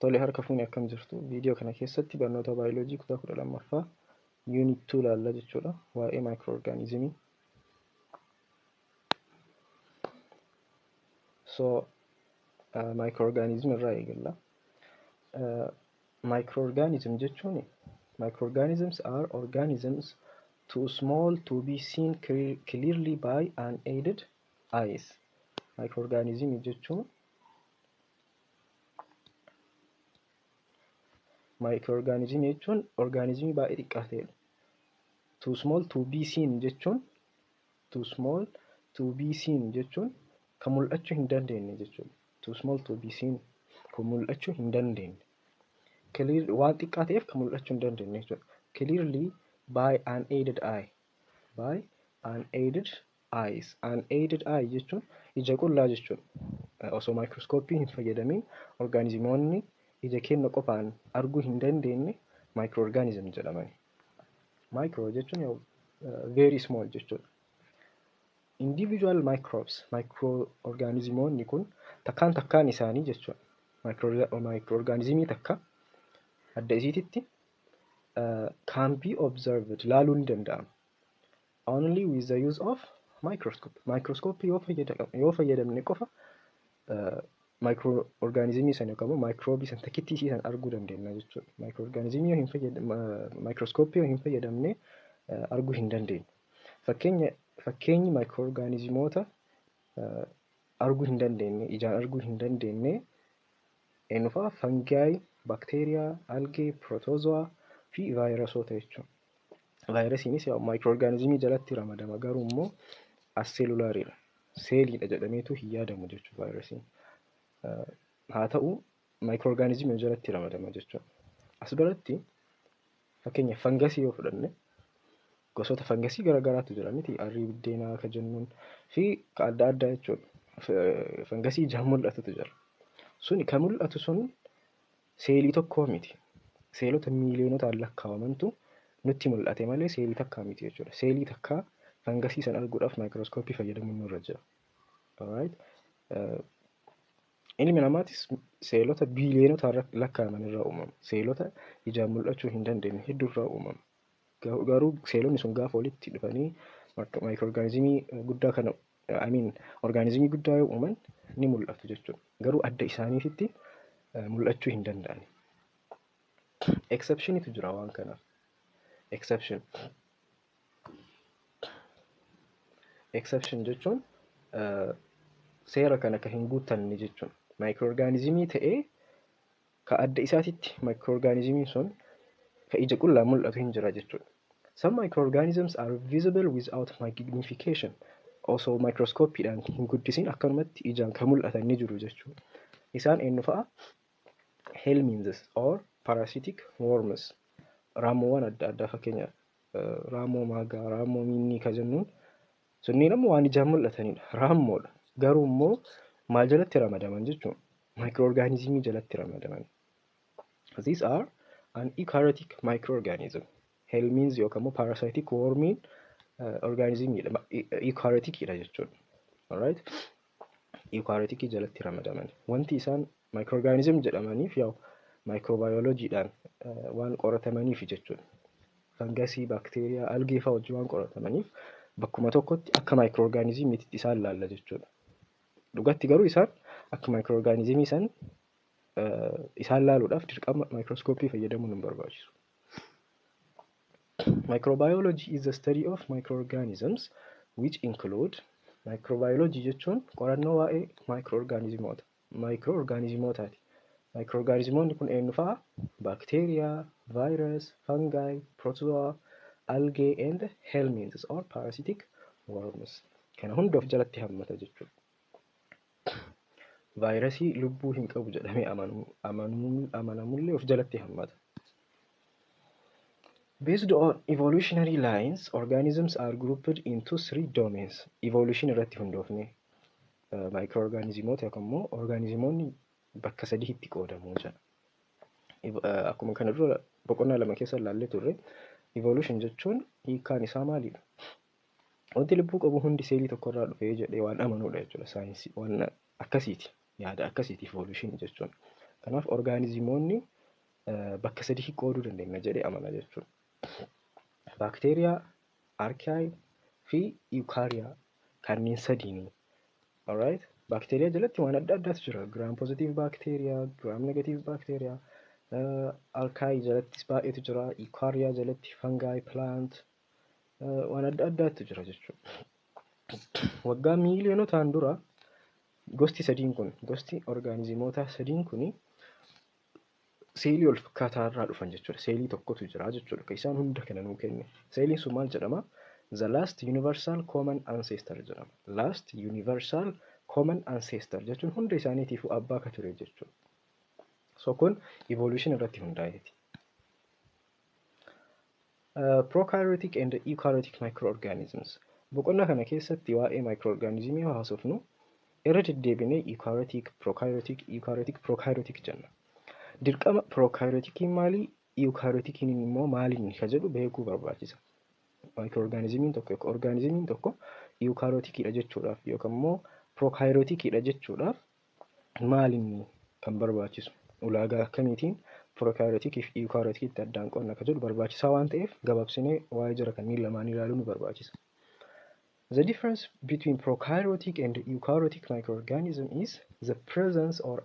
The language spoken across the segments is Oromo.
Tole harka fuunee akkam jirtu viidiyoo kana keessatti barnoota baayoloojii kutaa 12ffaa unit 2 ilaalla jechuudha waa'ee microorganismii. Microorganism irraa eegalla. Microorganism jechuun microorganisms are organisms too small to be seen clearly by unaided eyes. Microorganism jechuun organismii baay'ee xiqqaa ta'edha. Too small to be seen jechuun kan mul'achuu hin dandeenye jechuudha. Too small to be seen kan mul'achuu hin dandeenye. Waan xiqqaa ta'eef kan mul'achuu hin dandeenye jechuudha. Clearly by unaided eye. By unaided eyes. Unaided eye jechuun ija qullaa jechuudha. Osoo microscope hin fayyadamiin organismoonni ija keenya qofaan arguu hin dandeenye microorganism jedhamani. Micro jechuun very small jechuudha. Individual microbes, microorganismoonni kun takkaan isaanii jechuudha. Microorganismii takka adda isiititti can be observed laaluu ni danda'ama. Only with the use of microscope. Microscope yoo fayyadamne qofa microorganismii sana yookaan microbii sana takkitti isii sana arguu dandeenya jechuudha. Microorganismii yoo microscope yoo hin fayyadamne arguu hin dandeenyu. Fakkeenyi microorganismoota arguu hin dandeenye, ijaan arguu hin dandeenye eenyufaa fungi, bacteria, algae, protozoa fi vaayiresoota jechuudha. Vaayirasiinis microorganismii jalatti ramadama garuu immoo as cellularidha. Seeliidha jedhameetu hin yaadamu jechuudha vaayirasiin. Haa ta'u microorganismii jalatti ramadama jechuudha. As biratti fakkeenya fangasii yoo fudhanne gosoota fangasii garaagaraatu jira miti arrii biddeenaa ka jennuun fi ka adda addaa jechuudha. Fangasii ijaan mul'atutu jira. Suni kan mul'atu sun seelii tokkoo miti. Seelota miiliyonotaan lakkaa'amantu nutti mul'ate malee seelii takkaa miti jechuudha. Seelii takkaa fangasii san arguudhaaf microscope fayyadamuun nurra jira. Alright. Ilmi namaatis seelota biiliyonotaan lakkaa'aman irraa uumama. Seelota ijaan mul'achuu hin dandeenye hedduu irraa uumama. Garuu seelonni sun gaafa walitti dhufanii microorganismii guddaa kana organismii guddaa yoo uuman ni mul'atu jechuudha. Garuu adda isaaniitti mul'achuu hin danda'an. Exceptionitu jira waan kanaaf. Exception jechuun seera kana kan hin guuttanne jechuudha. Microorganismii ta'ee ka adda isaatitti microorganismiin sun ka ija qullaa mul'atu hin jira jechuudha. Some microorganisms are visible without magnification. Osoo microscopeedhaan hin guddisin akkanumatti ijaan kan mul'atan ni jiru jechuudha. Isaan eenyu fa'a? Helminths or parasitic worms. Raamoowwan adda addaa fakkeenya raamoo maagaa, raamoo minnii ka jennuun sunniin ammoo waan ijaan mul'atanidha. Raamoodha. Garuu immoo maal jalatti ramadaman jechuudha? Microorganismii jalatti ramadaman. These are an eukaryotic microorganism. Helminths yookaan immoo parasitic wormiin organismiidha. Eukaryoticidha jechuudha. Alright. Eukaryotic jalatti ramadaman. Wanti isaan microorganism jedhamaniif microbiologyidhaan waan qoratamaniif jechuudha. Fungasii, bacteria, algae fa'aa wajjin waan qoratamaniif bakkuma tokkotti akka microorganismiitti isaan ilaalla jechuudha. Dhugatti garuu isaan akka microorganismii san isaan ilaaluudhaaf dirqama microscope fayyadamuun hin barbaachisu. Microbiology is the study of microorganisms which include microbiology jechuun qorannoo waa'ee microorganismootaati. Microorganismoonni kun eenyu fa'a? Bacteria, virus, fungi, protozoa, algae and helminths or parasitic worms. Kana hunda of jalatti hammata jechuudha. Vaayirasii lubbuu hin qabu jedhamee amanamullee of jalatti hammata. Based on evolutionary lines, organisms are grouped into 3 domains. Evolution irratti hundoofne microorganismoota yookaan immoo organismoonni bakka sadiitti qoodamu jira. Akkuma kana dura boqonnaa 2 keessa ilaallee turre evolution jechuun hiikkaan isaa maalidha? Wanti lubbuu qabu hundi seelii tokkorraa dhufee jedhee waan amanuudha jechuudha saayinsii. Waan akkasiiti. Yaada akkasiiti evolution jechuun. Kanaaf orgaanizimoonni bakka sadii qooduu dandeenya jedhee amana jechuudha. Baakteeriyaa, archaea fi eukaryaa kanneen sadiini. Alright? Baakteeriyaa jalatti waan adda addaatu jira. Gram positive baakteeriyaa, gram negative baakteeriyaa. Archaea jalattis baay'eetu jira. Eukaryaa jalatti fungi, plant waan adda addaatu jira jechuudha. Waggaa miiliyonotaan dura gosti sadiin kun, gosti orgaanizimoota sadiin kuni seelii wal fakkaataa irraa dhufan jechuudha. Seelii tokkotu jira jechuudha. Kan isaan hunda kana nuu kenne. Seeliin sun maal jedhama? The last universal common ancestor jedhama. Last universal common ancestor jechuun hunda isaaniitiifuu abbaa ka ture jechuudha. So kun evolution irratti hundaa'eeti. Prokaryotic and eukaryotic microorganisms. Boqonnaa kana keessatti waa'ee microorganismii haasofnu irra deddeebinee eukaryotic, prokaryotic jenna. Dirqama prokaryotikiin maali? Eukaryotikiin immoo maaliin ka jedhu beekuu barbaachisa. Microorganismiin tokko orgaanizimiin tokko eukaryotikiidha jechuudhaaf yookaan immoo prokaryotikiidha jechuudhaaf maaliin kan barbaachisu? Ulaagaa akkamiitiin prokaryotikii fi eukaryotikiitti addaan qoonna ka jedhu barbaachisaa waan ta'eef gabaabsinee waa'ee jara kanneen lamaan ilaaluu nu barbaachisa. The difference between prokaryotic and eukaryotic microorganism is the presence or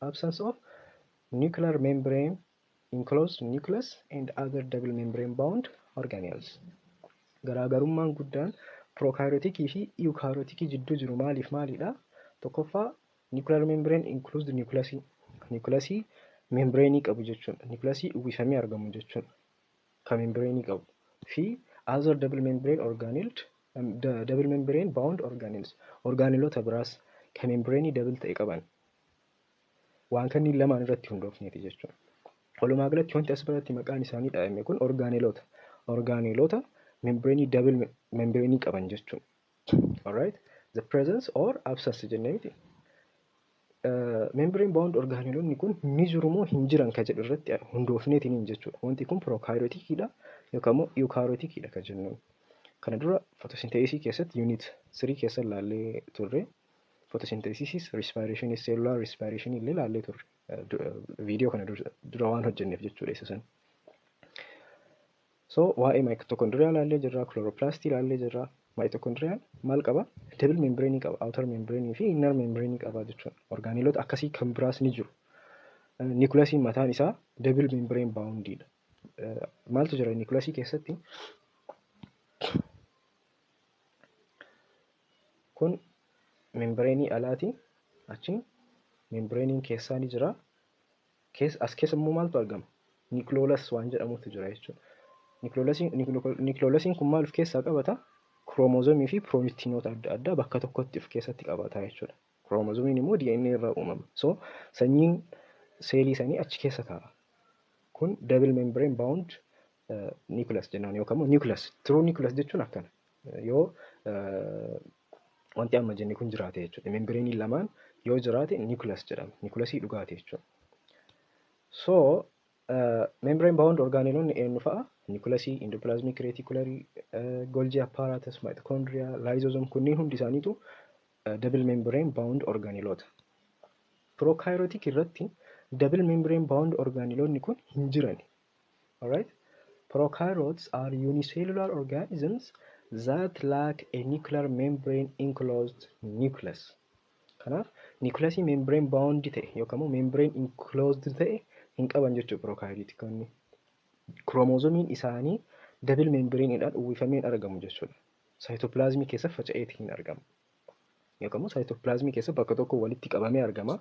absence of nuclear membrane, enclosed nucleus, and other double membrane bound organelles. Garaagarummaan guddaan prokaryotikii fi eukaryotikii jidduu jiru maaliif maalidha? Tokkoffaa nuclear membrane enclosed nucleusii. Nucleusii membrane qabu jechuudha. Nucleusii uwwifamee argamu jechuudha. Kan membrane qabu. Fi other double membrane organelles, double membrane bound organelles. Organeloota biraas kan membrane double ta'e qaban. Waan kanneen lamaan irratti hundoofneeti jechuudha. Walumaa galatti wanti as biratti maqaan isaanii dhaabame kun organeloota. Organeloota membrane double membrane qaban jechuudha. Alright? The presence or absence jenneeti. Membrane bound organeloonni kun ni jiru moo hin jiran ka jedhu irratti hundoofneetiin jechuudha. Wanti kun prokaryotikiidha yookaan immoo eukaryotikiidha ka jennuun. Kana dura photosynthesis keessatti unit 3 keessa ilaallee turre. Photosynthesis, respiration, cellular respiration illee ilaallee turre. Viidiyoo kana dura waan hojjenneef jechuudha isa san. So waa'ee mitochondria ilaallee jirra, chloroplast ilaallee jirra. Mitochondria maal qaba? Double membrane qaba, outer membrane fi inner membrane qaba jechuudha. Organeloota akkasii kan biraas ni jiru. Nucleusiin mataan isaa double membrane boundedha. Maaltu jira nucleusii keessatti? Kun membrane alaati. Achi membrane keessaa ni jira. As keessa immoo maaltu argama? Nucleolus waan jedhamutu jira jechuudha. Nucleolusiin kun maal of keessaa qabata? Kromozoomii fi pirootiinoota adda addaa bakka tokkotti of keessatti qabata jechuudha. Kromozoomiin immoo DNA irraa uumama. So sanyiin seelii sanii achi keessa taa'a. Kun double membrane bound nucleus jennaan yookaan immoo nucleus. True nucleus jechuun akkana. Yoo wanti amma jenne kun jiraate jechuudha. Membrane lamaan yoo jiraate nucleus jedhama. Nucleusii dhugaate jechuudha. So membrane bound organeloonni eenyu fa'a? Nucleusii, endoplasmic reticulum, Golgi apparatus, mitochondria, lysosome kunniin hundi isaaniitu double membrane bound organeloota. Prokaryotic irratti double membrane bound organeloonni kun hin jirani. Alright? Prokaryotes are unicellular organisms that lack a nuclear membrane enclosed nucleus. Kanaaf nucleusii membrane bound ta'e yookaan immoo membrane enclosed ta'e hin qaban jechuudha prokaryotikonni. Kromozoomiin isaanii double membraneedhaan uwwifameen argamu jechuudha. Cytoplasmii keessa faca'eetiin argama. Yookaan immoo cytoplasmii keessa bakka tokko walitti qabamee argama.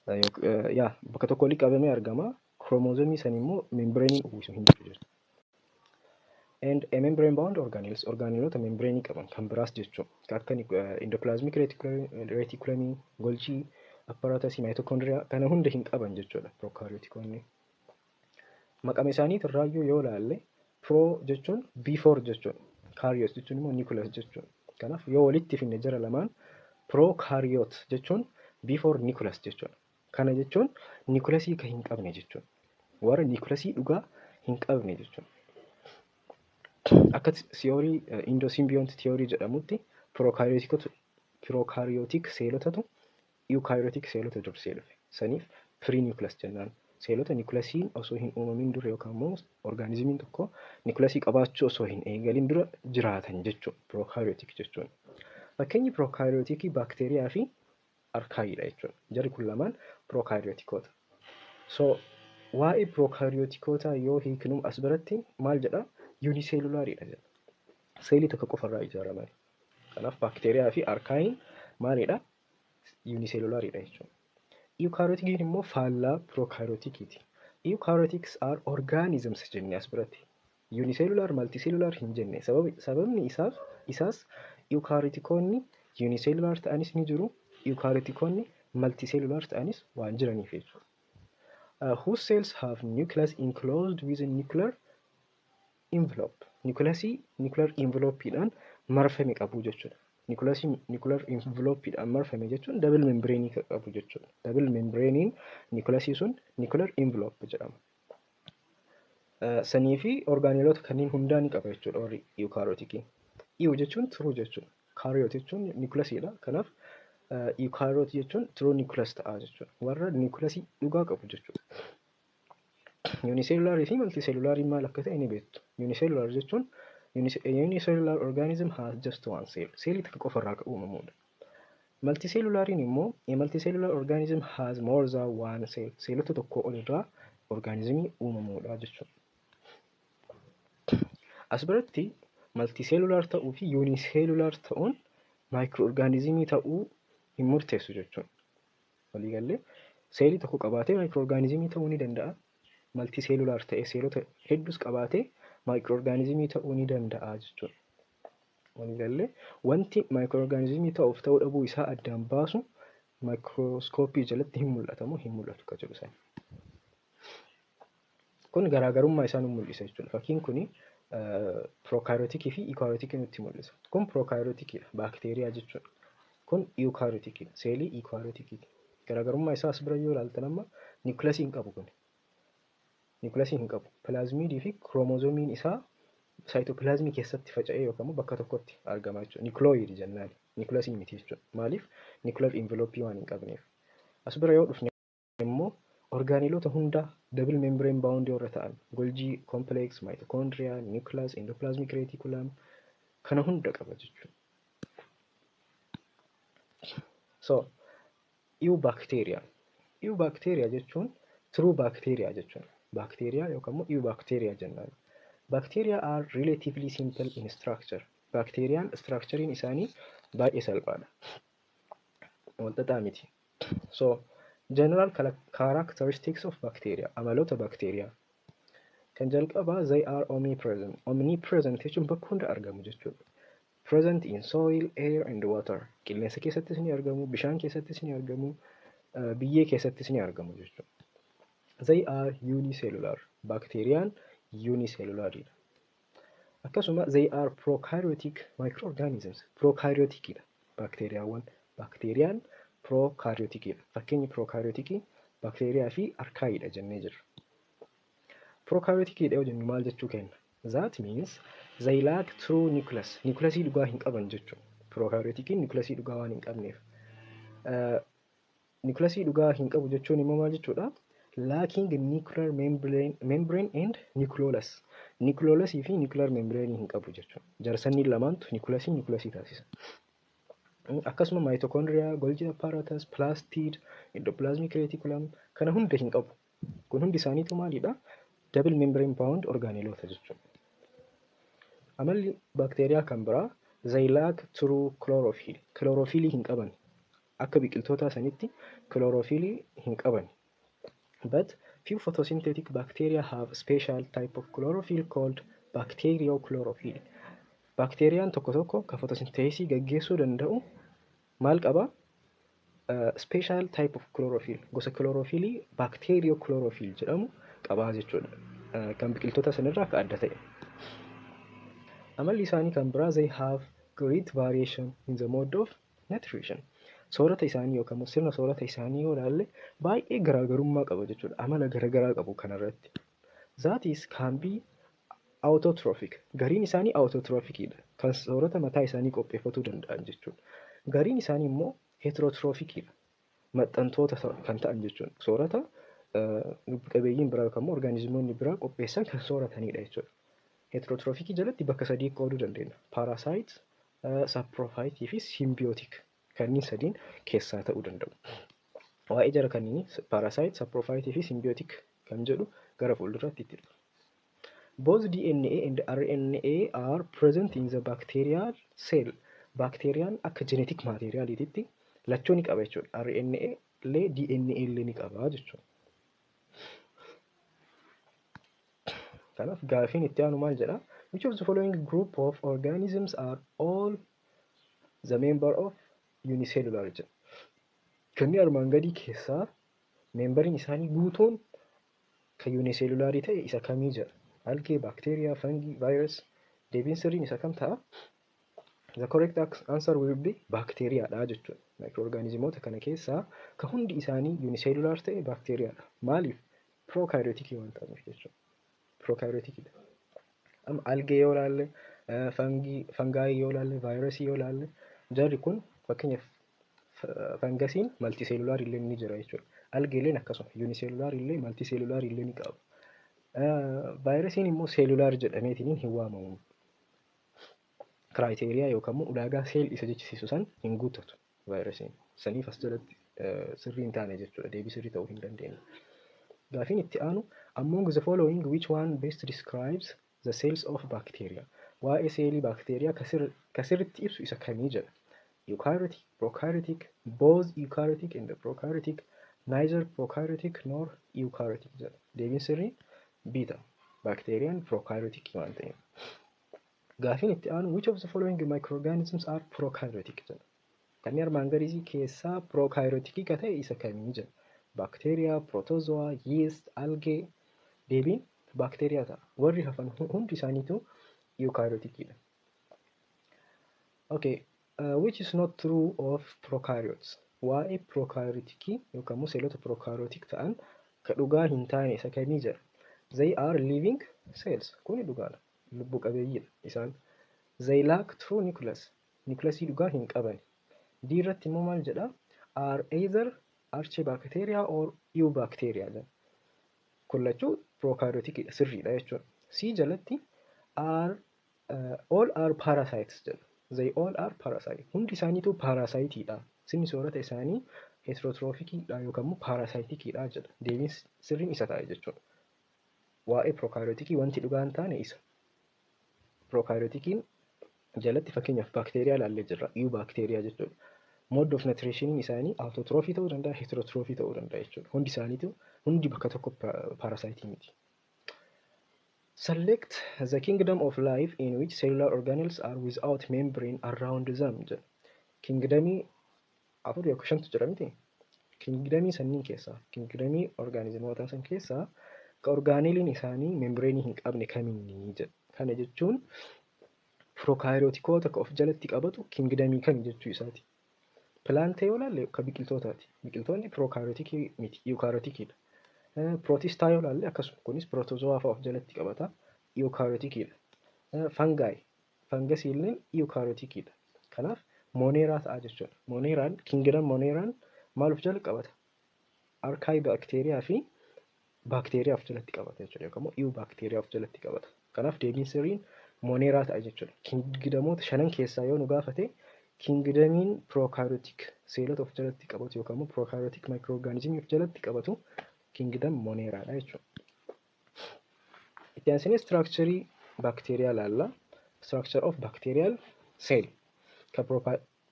Bakka tokko walitti qabamee argama. Kromozoomii san immoo membranein uwwisu hin jiru jechuudha. And a membrane bound organelles, organeloota membrane qaban kan biraas jechuudha. Akka endoplasmic reticulum, Golgi apparatus, mitochondria kana hunda hin qaban jechuudha prokaryotikonni. Maqaan isaanii irraayyuu yoo ilaalle pro jechuun before jechuudha. Karyot jechuun immoo nucleus jechuudha. Kanaaf yoo walitti finne jara lamaan prokaryot jechuun before nucleus jechuudha. Kana jechuun nucleusii kan hin qabne jechuudha. Warra nucleusii dhugaa hin qabne jechuudha. Akka theory endosymbiont theory jedhamutti prokaryotic seelotatu eukaryotic seelota dursee dhufe. Saniif pre-nucleus jennaan. Seelota nucleasiin osoo hin uumamin dura yookaan immoo orgaanizimiin tokko nucleasii qabaachuu osoo hin eegalin dura jiraatan jechuudha. Prokaryotik jechuun. Fakkeenyi prokaryotikii baakteeriyaa fi arkaayiidha jechuudha. Jarri kun lamaan prokaryotikoota. So waa'ee prokaryotikoota yoo hiiknu as biratti maal jedha? Unicellular'idha jedha. Seelii tokko qofarraa ijaaraman. Kanaaf baakteeriyaa fi arkaayiin maalidha? Unicellular'idha jechuudha. Eukaryotikiin immoo faallaa prokaryotikiiti. Eukaryotics are organisms jenne as biratti. Unicellular, multicellular hin jenne. Sababni isaas eukaryotikoonni unicellular ta'anis ni jiru. Eukaryotikoonni multicellular ta'anis waan jiraniif jechuudha. Whose cells have nucleus enclosed within nuclear envelope. Nuclear envelope'dhaan marfame qabu jechuudha. Nuclear envelope'dhaan marfame jechuun double membrane qabu jechuudha. Double membranein nucleusii sun nuclear envelope jedhama. Sanii fi orgaaneelota kanneen hundaa ni qaba jechuudha warri eukaryotikiin. Eu jechuun true jechuudha. Karyot jechuun nucleusidha. Kanaaf eukaryot jechuun true nucleus ta'a jechuudha. Warra nucleusii dhugaa qabu jechuudha. Unicellular fi multicellular maal akka ta'e ni beektu. Unicellular jechuun unicellular organism has just one cell. Seelii tokko qofarraa kan uumamudha. Multicellular'n immoo multicellular organism has more than one cell. Seelota tokko olirraa orgaanizimii uumamudha jechuudha. As biratti multicellular ta'uu fi unicellular ta'uun microorganismii ta'uu hin murteessu jechuudha. Walii galee seelii tokko qabaatee microorganismii ta'uu ni danda'a. Multicellular ta'ee seelota hedduus qabaatee microorganismii ta'uu ni danda'a jechuudha. Walii galee wanti microorganismii ta'uuf ta'uu dhabuu isaa addaan baasu microscoopii jalatti hin mul'atamu hin mul'atu kan jedhu isaan. Kun garaagarummaa isaa nu mul'isa jechuudha. Fakkiin kuni prokaryotikii fi eukaryotikii nutti mul'isa. Kun prokaryotikiidha. Baakteeriyaa jechuudha. Kun eukaryotikiidha. Seelii eukaryotikiiti. Garaagarummaa isaa as bira yoo ilaaltan amma nucleusii hin qabu kun. Nucleusii hin qabu. Plasmidii fi kromozoomiin isaa saayitopilaazmii keessatti faca'ee yookaan bakka tokkotti argama jechuudha. Nucleoid jennaan. Nucleusii miti jechuudha. Maaliif? Nuclear envelope waan hin qabneef. As bira yoo dhufne immoo orgaaneelota hundaa double membrane bound warra ta'an Golgi complex, mitochondria, nucleus, endoplasmic reticulum kana hunda qaba jechuudha. So eubacteria. Eubacteria jechuun true bacteria jechuudha. Bacteria yookaan immoo eubacteria jennaan. Bacteria are relatively simple in structure. Bacteriaan structurein isaanii baay'ee salphaadha. Walxaxaa miti. So general characteristics of bacteria. Amaloota bacteria. Kan jalqabaa they are omnipresent. Omnipresent jechuun bakka hunda argamu jechuudha. Present in soil, air and water. Qilleensa keessattis ni argamu, bishaan keessattis ni argamu, biyyee keessattis ni argamu jechuudha. They are unicellular. Bacteriaan unicellular'idha. Akkasuma they are prokaryotic microorganisms. Prokaryotikidha. Bakteeriyaawwan. Bakteeriyaan prokaryotikidha. Fakkeenyi prokaryotikii bakteeriyaa fi arkaayiidha jennee jirra. Prokaryotikidha yoo jennu maal jechuu kenna? That means they lack true nucleus. Nucleusii dhugaa hin qaban jechuudha. Prokaryotikiin nucleusii dhugaa waan hin qabneef. Nucleusii dhugaa hin qabu jechuun immoo maal jechuudha? Lacking nuclear membrane and nucleolus. Nucleolusii fi nuclear membrane hin qabu jechuudha. Jarsanni lamaantu nucleusii taasisa. Akkasuma mitochondria, Golgi apparatus, plastid, endoplasmic reticulum kana hunda hin qabu. Kun hundi isaaniitu maalidha? Double membrane bound orgaaneelota jechuudha. Amalli bakteeriyaa kan biraa they lack true chlorophyll. Chlorophyll hin qaban. Akka biqiltoota sanitti chlorophyll hin qaban. But few photosynthetic bacteria have special type of chlorophyll called bacterial chlorophyll. Bakteeriyaan tokko tokko kan photosynthesis gaggeessuu danda'u maal qaba? Special type of chlorophyll. Gosa chlorophyll bacterial chlorophyll jedhamu qabaa jechuudha. Kan biqiltoota sanirraa akka adda ta'e. Amalli isaanii kan biraa they have great variation in the mode of nutrition. Soorata isaanii yookaan sirna soorata isaanii yoo ilaalle baay'ee garaagarummaa qaba jechuudha. Amala garaagaraa qabu kanarratti. That is can be autotrophic. Gariin isaanii autotrophicidha. Kan soorata mataa isaanii qopheeffatuu danda'an jechuudha. Gariin isaanii immoo heterotrophicidha. maxxantoota kan ta'an jechuudha. Soorata lubbu qabeeyyiin biraa yookaan immoo orgaanizimoonni biraa qopheessan kan sooratanidha jechuudha. Heterootiroofikii jalatti bakka sadii qooduu dandeenya. Paarasaayit, saprofaayitii fi simbiyootik kanneen sadiin keessaa ta'uu danda'u. Waa'ee jara kanneenii paarasaayit, saprofaayitii fi simbiyootik kan jedhu gara fuulduraatti itti dhufa. Both DNA and RNA are present in the bacterial cell. Bacteriaan akka genetic materialiititti lachuu ni qaba jechuudha. RNA illee DNA illee ni qaba jechuudha. Kanaaf gaafiin itti aanu maal jedha? Which of the following group of organisms are all the member of unicellular jedha. Kanneen armaan gadii keessaa meembariin isaanii guutuun kan unicellular ta'e isa kamii jedha? Algae, bacteria, fungi, virus. Deebiin sirriin isa kam ta'a? The correct answer will be bacteria dha jechuudha. Microorganismoota kana keessaa kan hundi isaanii unicellular ta'e bacteriadha. Maaliif? Prokaryotikii waan ta'aniif jechuudha. Prokaryotikidha. Amma algae yoo ilaalle, fungi yoo ilaalle, virusii yoo ilaalle, jarri kun fakkeenyaaf fangasiin multicellular illee ni jira jechuudha. Algae illeen akkasuma unicellular illee multicellular illee ni qaba. Virusiin immoo cellular jedhameetiin hin waamamu. Criteria yookaan immoo ulaagaa seel isa jechisiisu san hin guuttatu virusiin. Saniif as jalatti sirrii hin taane jechuudha. Deebii sirrii ta'uu hin dandeenye. Gaafiin itti aanu among the following which one best describes the cells of bacteria? Waa'ee seelii bakteeriyaa kasirritti ibsu isa kamii jedha? Eukaryotic, prokaryotic, both eukaryotic and prokaryotic, neither prokaryotic nor eukaryotic jedha. Deebiin sirrii beta. Bacteriaan prokaryotic waan ta'eef. Gaafiin itti aanu which of the following microorganisms are prokaryotic jedha. Kanneen armaan gadii keessaa prokaryotikii ka ta'e isa kamii jedha? Bacteria, protozoa, yeast, algae. Deebiin bacteria ta'a. Warri hafan hundi isaaniitu eukaryotikidha. Okay, which is not true of prokaryotes? Waa'ee prokaryotikii yookaan immoo seelota prokaryotik ta'an ka dhugaa hin taane isa kamii jedha? They are living cells. Kuni dhugaadha. Lubbu qabeeyyiidha isaan. They lack true nucleus. Nucleusii dhugaa hin qaban. D irratti immoo maal jedha? Are either archibacteria or eubacteria jedha. Kun lachuu prokaryotikidha sirriidha jechuudha. C jalatti all are parasites jedha. They all are parasites. Hundi isaaniitu parasayitiidha. Sinni soorata isaanii heterootiroofikidha yookaan immoo parasayitikiidha jedha. Deebiin sirriin isa ta'a jechuudha. Waa'ee prokaryotikii wanti dhugaa hin taane isa. Prokaryotikiin jalatti fakkeenyaaf bakteeriyaa ilaallee jirra. Eubacteria jechuudha. Mode of nutrition isaanii autotrophii ta'uu danda'a, heterotrophii ta'uu danda'a jechuudha. Hundi bakka tokko parasitii miti. Select the kingdom of life in which cellular organelles are without membrane around them jedha. Kingdomii 4 yookaan 5 jira miti. Kingdomii sanniin keessaa, kingdomii orgaanizimoota san keessaa ka orgaaneliin isaanii membreenii hin qabne kamiinii jedha. Kana jechuun prokaryotikoota ka of jalatti qabatu kingdomii kami jechuu isaati. Pilaantee yoo ilaalle ka biqiltootaati. Biqiltoonni prokaryotikii miti, eukaryotikidha. Prootistaa yoo ilaalle akkasuma kunis protozoaa fa'aa of jalatti qabata, eukaryotikidha. Fangasii illee eukaryotikidha. Kanaaf moneeraa ta'a jechuudha. Moneeraan kingdom moneeraan maal of jala qabata? Arkaayii bakteeriyaa fi bakteeriyaa of jalatti qabata jechuudha. Yookaan immoo eubacteria of jalatti qabata. Kanaaf deebiin sirriin moneeraa ta'a jechuudha. Kingdamoota 5 keessaa yoo nu gaafate kingdamiin prokaryotik seelota of jalatti qabatu yookaan immoo prokaryotik microorganismii of jalatti qabatu kingdom moneeraadha jechuudha. Itti aansinee structure bacteria laalla. Structure of bacterial cell ka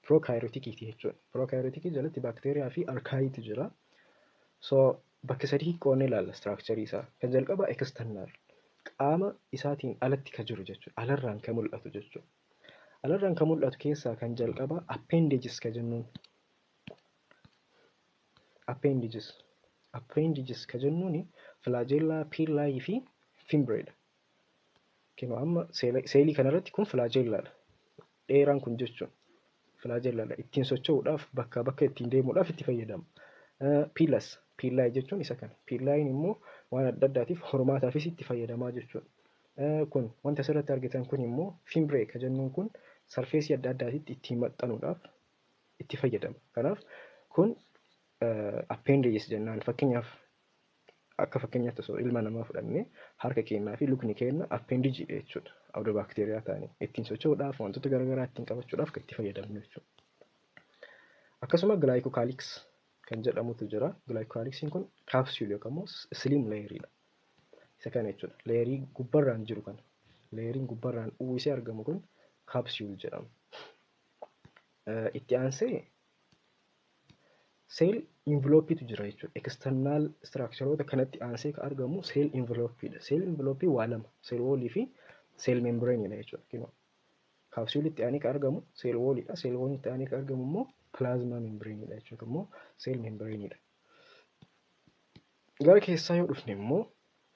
prokaryotikiti jechuudha. Prokaryotikii jalatti bakteeriyaa fi arkaayiitu jira. So bakka sadii qoonnee laalla structure isaa. Kan jalqaba external qaama isaatiin alatti ka jiru jechuudha. Alarraan ka mul'atu jechuudha. Alarraan ka mul'atu keessaa kan jalqaba appendages ka jennuun. Appendages ka jennuun flagella, pili fi fimbraedha. Keenyaa amma seelii kanarratti kun flagellaadha. Dheeraan kun jechuun flagellaadha. Ittiin socho'uudhaaf bakka ittiin deemuudhaaf itti fayyadama. Pili jechuun isa kana. Piliin immoo waan adda addaatiif hormaataafis itti fayyadamaa jechuudha. Kun wanta asirratti argitan kun immoo fimbree ka jennuun kun sarfeesii adda addaatitti ittiin maxxanuudhaaf itti fayyadama. Kanaaf kun appendages jennaan. Fakkeenyaaf akka fakkeenyaatti osoo ilma namaa fudhannee harka keenyaa fi lukni keenya appendage jechuudha. Awuda baakteeriyaa ta'anii ittiin socho'uudhaaf wantoota garaagaraa ittiin qabachuudhaaf kan itti fayyadamnu jechuudha. Akkasuma glycocalyx kan jedhamutu jira. Glycocalyxiin kun capsule yookaan immoo slim layeriidha. Isa kana jechuudha. Layerii gubbarraan jiru kana. Layeriin gubbarraan uwwisee argamu kun capsule jedhama. Itti aansee cell envelopeetu jira jechuudha. External structureoota kanatti aansee kan argamu cell envelopeedha. Cell envelope waa lama, cell wall fi cell membraneedha jechuudha. Capsule itti aanee kan argamu cell wallidha. Cell wall itti aanee kan argamu immoo plasma membraneedha jechuudha. Immoo cell membraneedha. Gara keessaa yoo dhufne immoo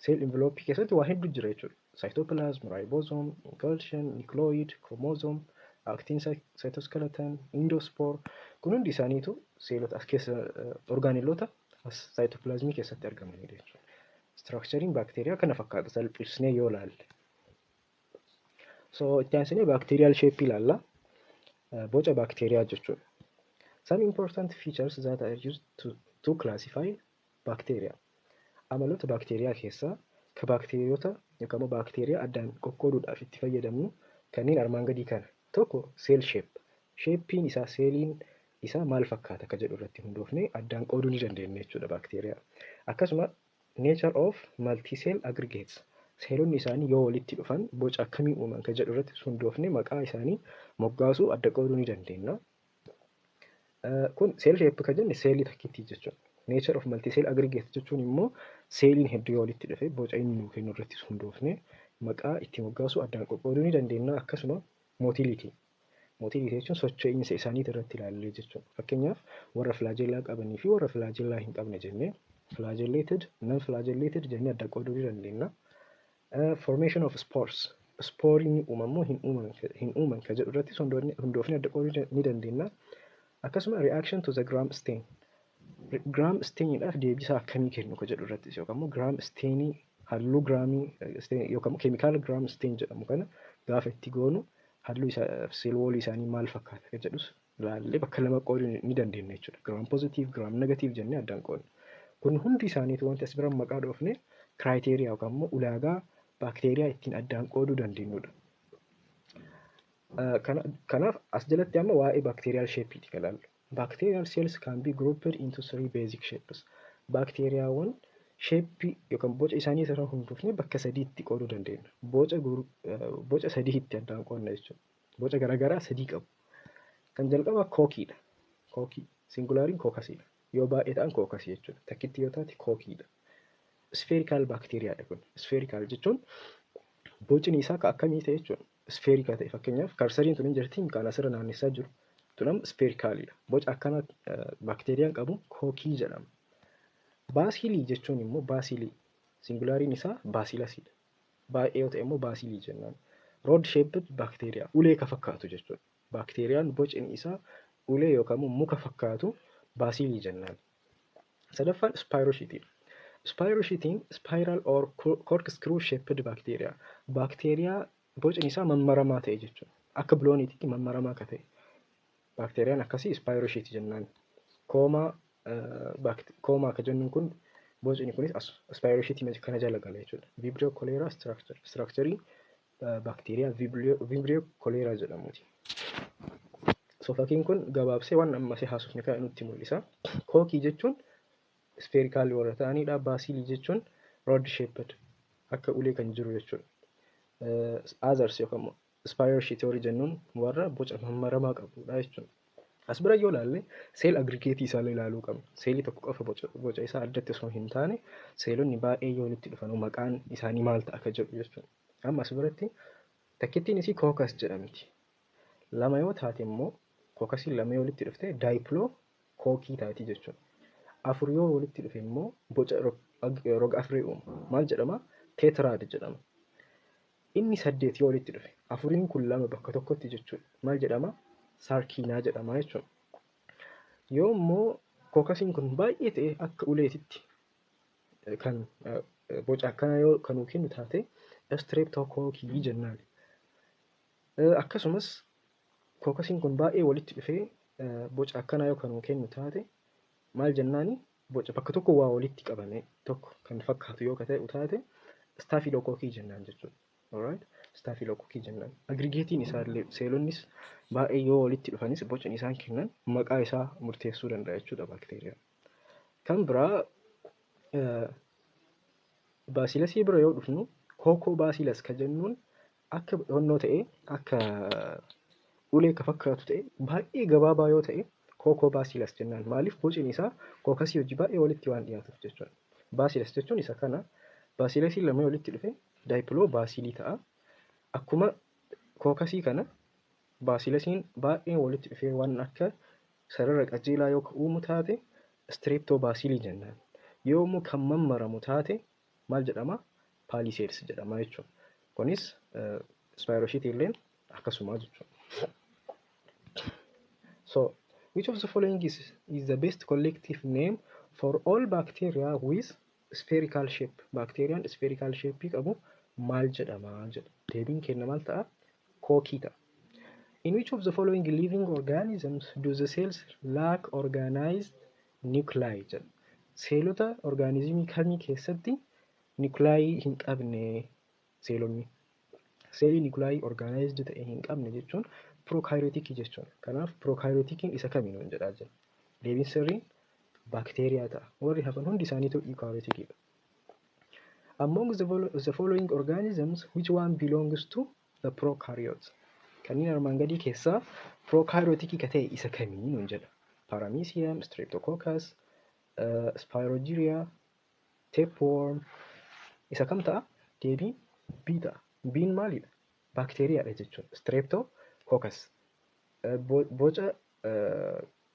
cell envelope keessatti waa hedduu jira jechuudha. Cytoplasm, ribosome, encapsulation, nucleoid, chromosome, actin cytoskeleton, endospore. Kun hundi isaaniitu seelota as keessa orgaaneelota cytoplasmii keessatti argamanidha jechuudha. Structuring baakteeriyaa kana fakkaata salphisnee yoo ilaalle. So itti aansinee bacterial shape ilaalla. Boca baakteeriyaa jechuudha. Some important features that are used to classify bacteria. Amaloota baakteeriyaa keessaa ka baakteeriyoota yookaan baakteeriyaa addaan qoqqooduudhaaf itti fayyadamnu kanneen armaan gadii kana. Tokko cell shape. Shapein isaa seeliin isaa maal fakkaata akka jedhu irratti hundoofnee addaan qooduu ni dandeenya jechuudha baakteeriyaa. Akkasuma nature of multicell aggregates. Seelonni isaanii yoo walitti dhufan boca akkamii uuman akka jedhu irratti hundoofnee maqaa isaanii moggaasuu adda qooduu ni dandeenya. Kun cell shape kan jenne seelii takkiitii jechuudha. Nature of multicell aggregates jechuun immoo seeliin hedduu yoo walitti dhufe boca inni nuu kennu irratti hundoofnee maqaa itti moggaasuu addaan qoqqooduu ni dandeenya. Akkasuma motility. Motility jechuun socho'iinsa isaanii irratti ilaallee jechuudha. Fakkeenyaaf warra flagellaa qabanii fi warra flagellaa hin qabne jennee flagellated, non-flagellated jennee adda qooduu ni dandeenya. Formation of spores. Sporiin uumamoo hin uuman kan jedhu irratti hundoofnee adda qooduu ni dandeenya. Akkasuma reaction to the gram stain. Gram stainiidhaaf deebisaa akkamii kennu kan jedhu irratti yookaan immoo gram stainii halluu giraamii yookaan keemikaala gram stain jedhamu kana gaafa itti goonu halluu cell wall isaanii maal fakkaata kan jedhus ilaallee bakka lama qooduu ni dandeenya jechuudha. Gram positive, gram negative jennee addaan qoodna. Kun hundi isaaniitu wanti as bira maqaa dhoofne criteria yookaan immoo ulaagaa baakteeriyaa ittiin addaan qooduu dandeenyudha. Kanaaf as jalatti amma waa'ee bacterial shape'iti kan ilaallu. Bacterial cells can be grouped into three basic shapes. Baakteeriyaawwan shape yookaan boca isaanii irraa hundoofnee bakka sadiitti qooduu dandeenya. Boca sadiitti addaan qoodna jechuudha. Boca garaagaraa sadii qabu. Kan jalqabaa kookiidha. Kookii singulaariin kookasiidha. Yoo baay'ee ta'an kookasii jechuudha. Takkitti yoo taate kookiidha. Spherical bacteriaadha kun. Spherical jechuun bocni isaa ka akkamii ta'e jechuudha. Spherical ta'e fakkeenyaaf karsariin tun hin jirtiin kan asirra naannessaa jiru. Tunam sphericalidha. Boca akkana baakteeriyaan qabu kookii jedhama. Baasilii jechuun immoo baasilii singulaariin isaa baasilasidha. Baay'ee yoo ta'e immoo baasilii jennaan. Rod shaped bacteria ulee ka fakkaatu jechuudha. Baakteeriyaan bocni isaa ulee yookaan muka fakkaatu baasilii jennaan. Sadaffaan spirocheteedha. Spirochetiin spiral or corkscrew shaped bacteria. Baakteeriyaa bocni isaa mammaramaa ta'e jechuudha. Akka bilooniitti mammaramaa ka ta'e. Baakteeriyaan akkasii spirochete jennaan. Koomaa ka jennuun kun bocni kunis spirochete kana jala gala jechuudha. Vibrio cholera structure. Structurii baakteeriyaa vibrio cholera jedhamuuti. So fakkiin kun gabaabsee waan ammasii haasofne kan nutti mul'isa. Kookii jechuun spherical warra ta'anidha. Baasilii jechuun rod shaped akka ulee kan jiru jechuudha. Others yookaan spirochete warri jennuun warra boca mammaramaa qabudha jechuudha. As bira yoo ilaalle seel aggregateii isaa ilaaluu qabna. Seelii tokko qofa boca isaa addatti osoo hin taane seelonni baay'ee yoo walitti dhufan maqaan isaanii maal ta'a akka jedhu jechuudha. Amma as biratti takkittiin isii kookas jedhamti. Lama yoo taate immoo kookasiin lama yoo walitti dhufte daayipiloo kookii taati jechuudha. Afur yoo walitti dhufe immoo boca roga afurii uuma. Maal jedhama? Tetraad jedhama. Inni 8 yoo walitti dhufe afuriin kun lama bakka tokkotti jechuudha. Maal jedhama? Sarkiinaa jedhama jechuudha. Yoo immoo kookasiin kun baay'ee ta'e akka uleetitti kan boca akkana yoo kan kennu taate streptokookii jennaan. Akkasumas kookasiin kun baay'ee walitti dhufee boca akkana yoo kan kennu taate maal jennaani boca bakka tokko waa walitti qabame tokko kan fakkaatu yoo ta'e utaate staafilokookii jennaan jechuudha. Alright? Staafilokookii jennaan. Agrigeetiin isaallee seelonnis baay'ee yoo walitti dhufanis bocni isaan kennan maqaa isaa murteessuu danda'a jechuudha baakteeriyaan. Kan biraa baasilasii bira yoo dhufnu kookoo baasilas ka jennuun akka onnoo ta'e akka ulee ka fakkaatu ta'e baay'ee gabaabaa yoo ta'e kookoo baasilas jennaan. Maaliif bocni isaa kookasii hojii baay'ee walitti waan dhiyaatuuf jechuudha. Baasilas jechuun isa kana. Baasilasiin lama walitti dhufe daayipiloo baasilii ta'a. Akkuma kookasii kana baasilasiin baay'ee walitti dhufee waan akka sarara qajeelaa yoo uumu taate streptoo baasilii jennaan. Yoo immoo kan mammaramu taate maal jedhama? Paaliseeds jedhama jechuudha. Kunis spiroshitii illee akkasuma jechuudha. So, which of the following is the best collective name for all bacteria with spherical shape? Bacteriaan spherical shape qabu maal jedhama jedha. Deebiin kenna maal ta'a? Kookii ta'a. In which of the following living organisms do the cells lack organized nuclei jedha. Seelota orgaanizimii kamii keessatti nuclei hin qabne seelonni. Seelii nuclei organized ta'e hin qabne jechuun prokaryotikii jechuudha. Kanaaf prokaryotikiin isa kamiin jedhaa jira. Deebiin sirriin baakteeriyaa ta'a. Warri hafan hundi isaaniitu eukaryotikiidha. Among the following organisms, which one belongs to the prokaryotes? Kanneen armaan gadii keessaa prokaryotikii ka ta'e isa kamiin jedha. Paramecium, Streptococcus, Spirogyria, tapeworm. Isa kam ta'a? Deebiin B ta'a. B'n maalidha? Baakteeriyaadha jechuudha. Streptococcus. Boca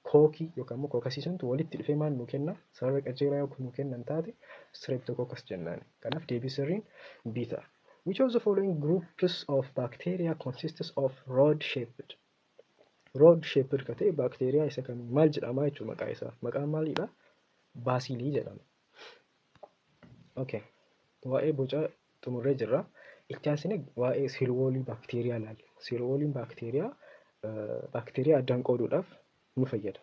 kookii yookaan immoo kookasii suntu walitti dhufee maal nuu kenna? Sarara qajeelaa yoo nuu kennan taate Streptococcus jennaan. Kanaaf deebii sirriin B ta'a. Which of the following groups of bacteria consists of rod-shaped? Rod-shaped ka ta'e baakteeriyaa isa kam maal jedhama jechuudha maqaa isaa? Maqaan maalidha? Baasilii jedhama. Okay. Waa'ee boca xumurree jirra. Itti aansine waa'ee seelwoolii baakteeriyaa ilaalla. Seelwooliin baakteeriyaa addaan qooduudhaaf nu fayyada.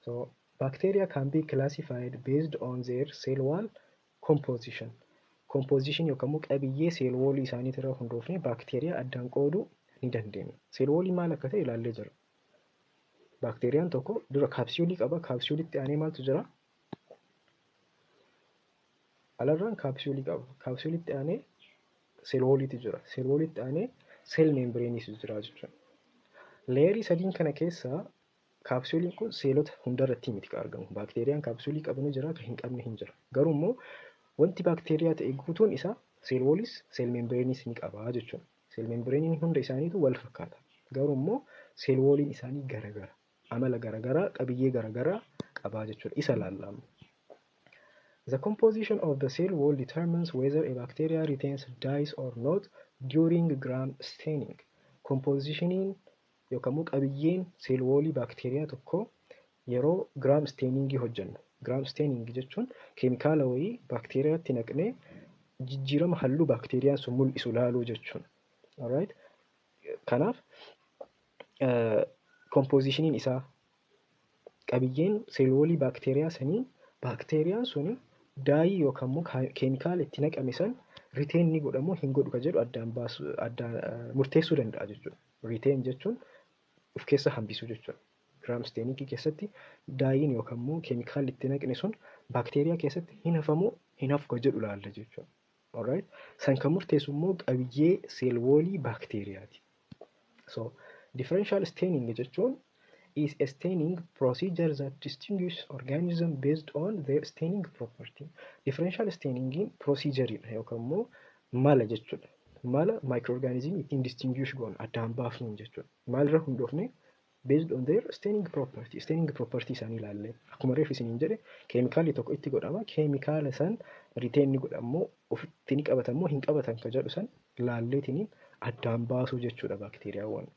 So, bacteria can be classified based on their cell wall composition. Composition yookaan immoo qabiyyee seelwoolii isaaniitirra hundoofne baakteeriyaa addaan qooduu ni dandeenya. Seelwoolii maal akka ta'e ilaallee jira. Baakteeriyaan tokko dura kaapsiyoolii qaba. Kaapsiyoolitti aanee maaltu jira? Alarraan kaapsiyoolii qaba. Kaapsiyoolitti aanee seelwooliitu jira. Seelwooliitti aanee seel meembireenis jira jechuudha. Leerii sadiin kana keessaa kaapsiyooliin kun seelota hundarratti miti kan argamu. Baakteeriyaan kaapsiyoolii qabu ni jira, kan hin qabne hin jira. Garuu immoo wanti baakteeriyaa ta'e guutuun isaa seelwoolis seel meembireenis ni qaba jechuudha. Seel meembireeniin hunda isaaniitu wal fakkaata. Garuu immoo seelwooliin isaanii garagara. Amala garagaraa, qabiyyee garagaraa qabaa jechuudha. Isa laallaamu. The composition of the cell wall determines whether a bacteria retains dyes or not during gram staining. Compositioniin yookaan immoo qabiyyeen seelwoolii baakteeriyaa tokko yeroo gram stainingii hojjennu. Gram staining jechuun keemikaala wayii baakteeriyaatti naqnee jijjiirama halluu baakteeriyaan sun mul'isu laaluu jechuudha. Alright? Kanaaf compositioniin isaa qabiyyeen seelwoolii baakteeriyaa sanii baakteeriyaan suni daayii yookaan immoo keemikaala itti naqame san riteen ni godhamu hin godhu ka jedhu addaan murteessuu danda'a jechuudha. Riteen jechuun of keessa hambisuu jechuudha. Gram stainingii keessatti daayiin yookaan immoo keemikaalli itti naqne sun baakteeriyaa keessatti hin hafamu hin hafu ka jedhu laalla jechuudha. Alright? San kan murteessu immoo qabiyyee seelwoolii baakteeriyaati. So, differential staining jechuun is a staining procedure that distinguishes organisms based on their staining property. Differential staining procedure yookaan immoo mala jechuudha. Mala microorganism ittiin distinguish goon addaan baafnuun jechuudha. Maalirra hundoofne based on their staining property. Staining property isaanii ilaalle. Akkuma reef isiniin jedhe keemikaalli tokko itti godhama. Keemikaala san riteen ni godhamoo ofitti ni qabatamoo hin qabatan ka jedhu san laalleetiniin addaan baasuu jechuudha baakteeriyaawwan.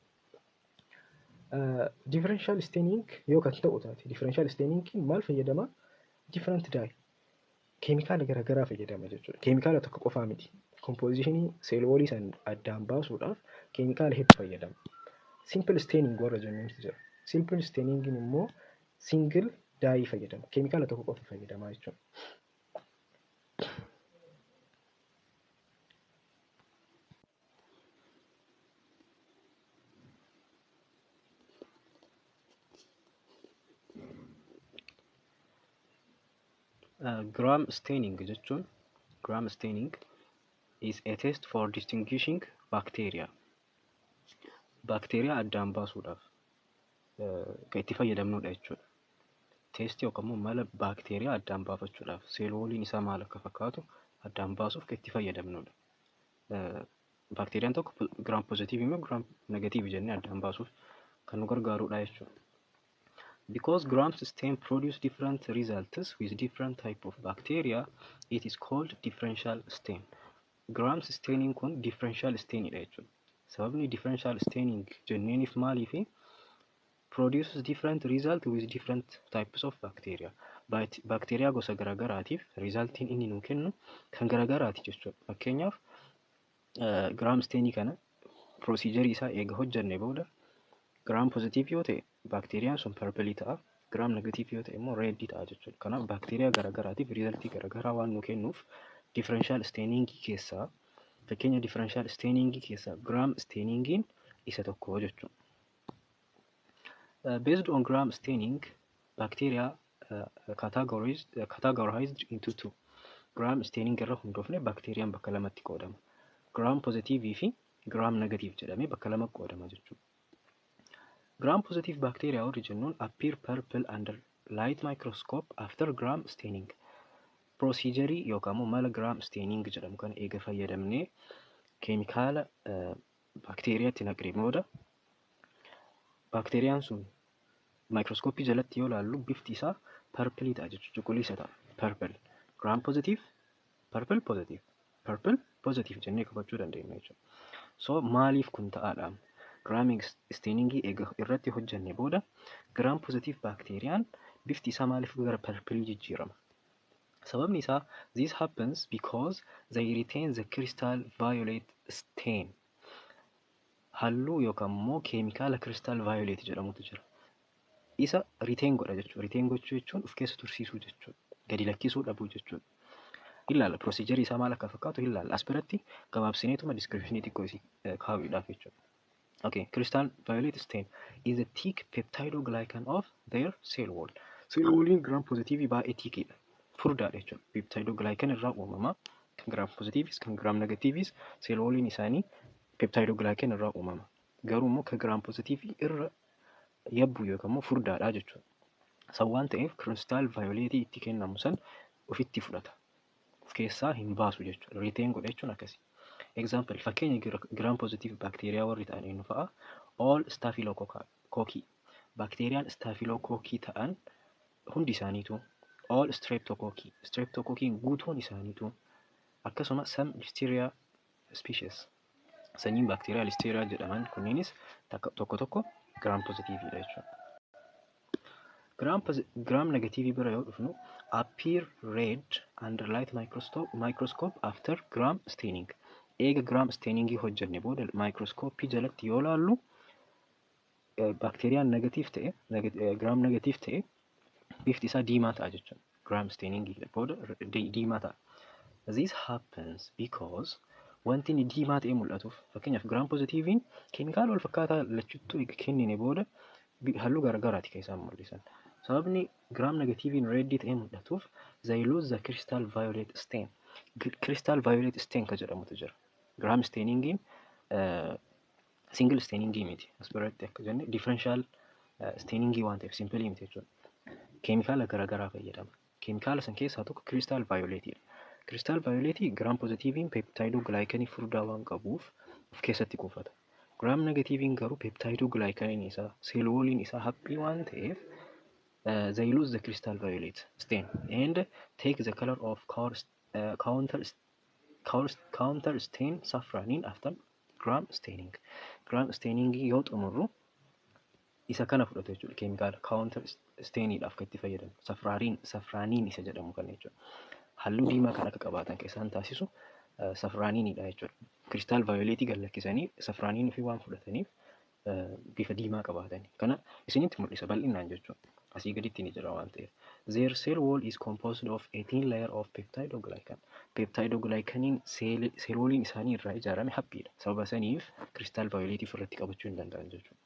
Differential staining yoo kan ta'u taate differential staining maal fayyadama? Different dye. Keemikaala garagaraa fayyadama jechuudha. Keemikaala tokko qofaa miti. Compositionii seelwoolii san addaan baasuudhaaf keemikaala hedduu fayyadama. Simple staining warra jennuutu jira. Simple staining immoo single daayii fayyadama. Keemikaala tokko qofa fayyadamaa jechuudha. Gram staining jechuun gram staining is a test for distinguishing bacteria. Bacteria addaan baasuudhaaf kan itti fayyadamnudha jechuudha. Teestii yookaan immoo mala baakteeriyaa addaan baafachuudhaaf seelooliin isaa maal akka fakkaatu addaan baasuuf kan itti fayyadamnudha. Baakteeriyaan tokko gram positive immoo gram negative jennee addaan baasuuf kan nu gargaarudha jechuudha. Because gram stain produce different results with different type of bacteria, it is called differential stain. Gram staining kun differential stainidha jechuudha. Sababni differential staining jenneeniif maaliifi produces different result with different types of bacteria. Bacteria gosa garagaraatiif resultiin inni nuu kennu kan garagaraati jechuudha. Fakkeenyaaf gram staining kana procedure isaa eega hojjannee booda gram positive yoo ta'e bacteriaan sun purple ta'a, gram negative yoo ta'e immoo red ta'a jechuudha. Kanaaf bacteria garagaraatiif resultii garagaraa waan nu kennuuf differential staining keessaa fakkeenya differential staining keessaa gram stainingiin isa tokko jechuudha. Based on gram staining, bacteria categorized into two. Gram staining irra hundoofne bacteriaan bakka lamatti qoodama. Gram positive fi gram negative jedhamee bakka lama qoodama jechuudha. Gram positive bacteria original appear purple under light microscope after gram staining. Procedure yookaan mala gram staining jedhamu kan eega fayyadamnee keemikaala baakteeriyaatti naqnee booda baakteeriyaan sun microscope jalatti yoo ilaallu bifti isaa purple ta'a jechuudha, cuquliisa ta'a. Purple gram positive purple positive purple positive jennee qabachuu dandeenya jechuudha. So maaliif kun ta'aadha? Gram staining irratti hojjannee booda gram positive bacteriaan bifti isaa maaliif gara purple jijjiirama? Sababni isaa this happens because they retain the crystal violet stain. Halluu yookaan immoo keemikaala crystal violet jedhamutu jira. Isa retain godha jechuudha. Retain gochuu jechuun of keessa tursiisuu jechuudha. Gadi lakkisuu dhabuu jechuudha. Ilaala procedure isaa maal akka fakkaatu ilaala. As biratti gabaabsineetuma description xiqqoo isii kaa'uudhaaf jechuudha. Okay, crystal violet stain is a thick peptidoglycan of their cell wall. Cell walliin gram positive baay'ee thickidha. Furdaadha jechuudha. Peptidoglycan irraa uumama. Kan gram positives kan gram negatives cell walliin isaanii peptidoglycan irraa uumama. Garuu immoo kan gram positive irra yabbu yookaan immoo furdaadha jechuudha. San waan ta'eef crystal violet itti kennamu san ofitti fudhata. Of keessaa hin baasu jechuudha. Retain godha jechuun akkasii. Example fakkeenya gram positive bacteria warri ta'an eenyu fa'a? All staphylococci. Bacteriaan staphylococci ta'an hundi isaaniitu all streptococci. Streptococciin guutuun isaaniitu akkasuma some listeria species. Sanyiin bacteria listeria jedhaman kunniinis tokko tokko gram positive dha jechuudha. Gram negative bira yoo dhufnu appear red under light microscope after gram staining. Eega gram staining hojjannee booda microscope jalatti yoo laallu bacteriaan negative ta'e gram negative ta'e bifti isaa diimaa ta'a jechuudha. Gram staining booda diimaa ta'a. This happens because wanti inni diimaa ta'e mul'atuuf fakkeenyaaf gram positivein keemikaala wal fakkaataa lachuttuu kennine booda halluu garagaraati kan isaan mul'isan. Sababni gram negativein red ta'e mul'atuuf they lose the crystal violet stain. Crystal violet stain ka jedhamutu jira. Gram stainingin single stainingii miti. As biratti akka jenne differential stainingii waan ta'eef simple miti jechuudha. Keemikaala garagaraa fayyadama. Keemikaala san keessaa tokko crystal violetidha. Crystal violet gram positivein peptidoglycan furdaa waan qabuuf of keessatti kuufata. Gram negativein garuu peptidoglycan isaa cell walliin isaa haphii waan ta'eef they lose the crystal violet stain and take the color of counter stain saffranin after gram staining. Gram staining yoo xumurru isa kana fudhatu jechuudha. Keemikaala counter stainidhaaf kan itti fayyadamu. Saffranin isa jedhamu kan jechuudha. Halluu diimaa kan akka qabaatan kan isaan taasisu saffraninidha jechuudha. Crystal violet gallakkisanii saffranin fi waan fudhataniif bifa diimaa qabaatani. Kana isinitti mul'isa bal'inaan jechuudha. asii gaditti ni jira waan ta'eef. Their cell wall is composed of a thin layer of peptidoglycan. Peptidoglycaniin cell walliin isaanii irraa ijaarame haphiidha. Sababa saniif crystal violet irratti qabachuu hin danda'an jechuudha.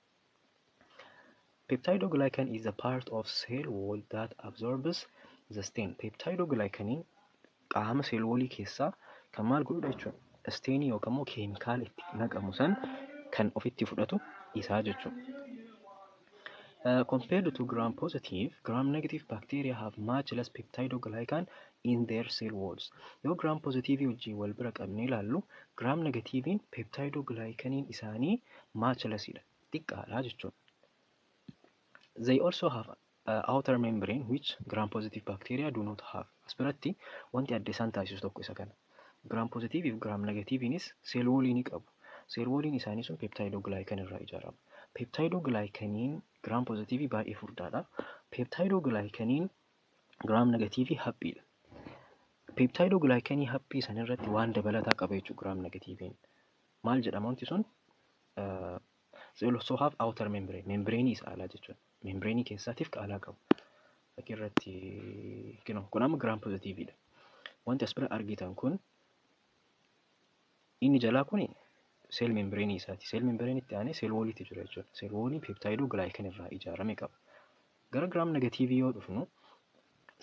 Peptidoglycan is a part of cell wall that absorbs the stain. Peptidoglycaniin qaama cell wallii keessaa kan maal godhudha jechuudha. Steenii yookaan immoo keemikaala itti naqamu san kan ofitti fudhatu isaa jechuudha. Compared to gram-positive, gram-negative bacteria have much less peptidoglycan in their cell walls. Yoo gram-positive wajjin wal bira qabnee ilaallu, gram-negativein peptidoglycaniin isaanii much lessidha, xiqqaadha jechuudha. They also have outer membrane which gram-positive bacteria do not have. As biratti wanti adda isaan taasisu tokko isa kana. Gram-positive fi gram-negativenis cell wallii ni qabu. Cell walliin isaanii sun peptidoglycan irraa ijaarama. Peptidoglycaniin gram-positive baay'ee furdaadha. Peptidoglycaniin gram-negative haphiidha. Peptidoglycanii haphii san irratti waan dabalataa qaba jechuudha gram-negativein. Maal jedhama wanti sun? They also have outer membrane. Membrane isa alaa jechuudha. Membrane keessaatiif alaa qabu. Fakki irratti kun amma gram-positiveidha. Wanti as bira argitan kun inni jalaa kuni cell membrane isaati. Cell membrane itti aanee cell walliitu jira jechuudha. Cell wallii peptidoglycan irraa ijaarame qaba. Gara gram-negative yoo dhufnu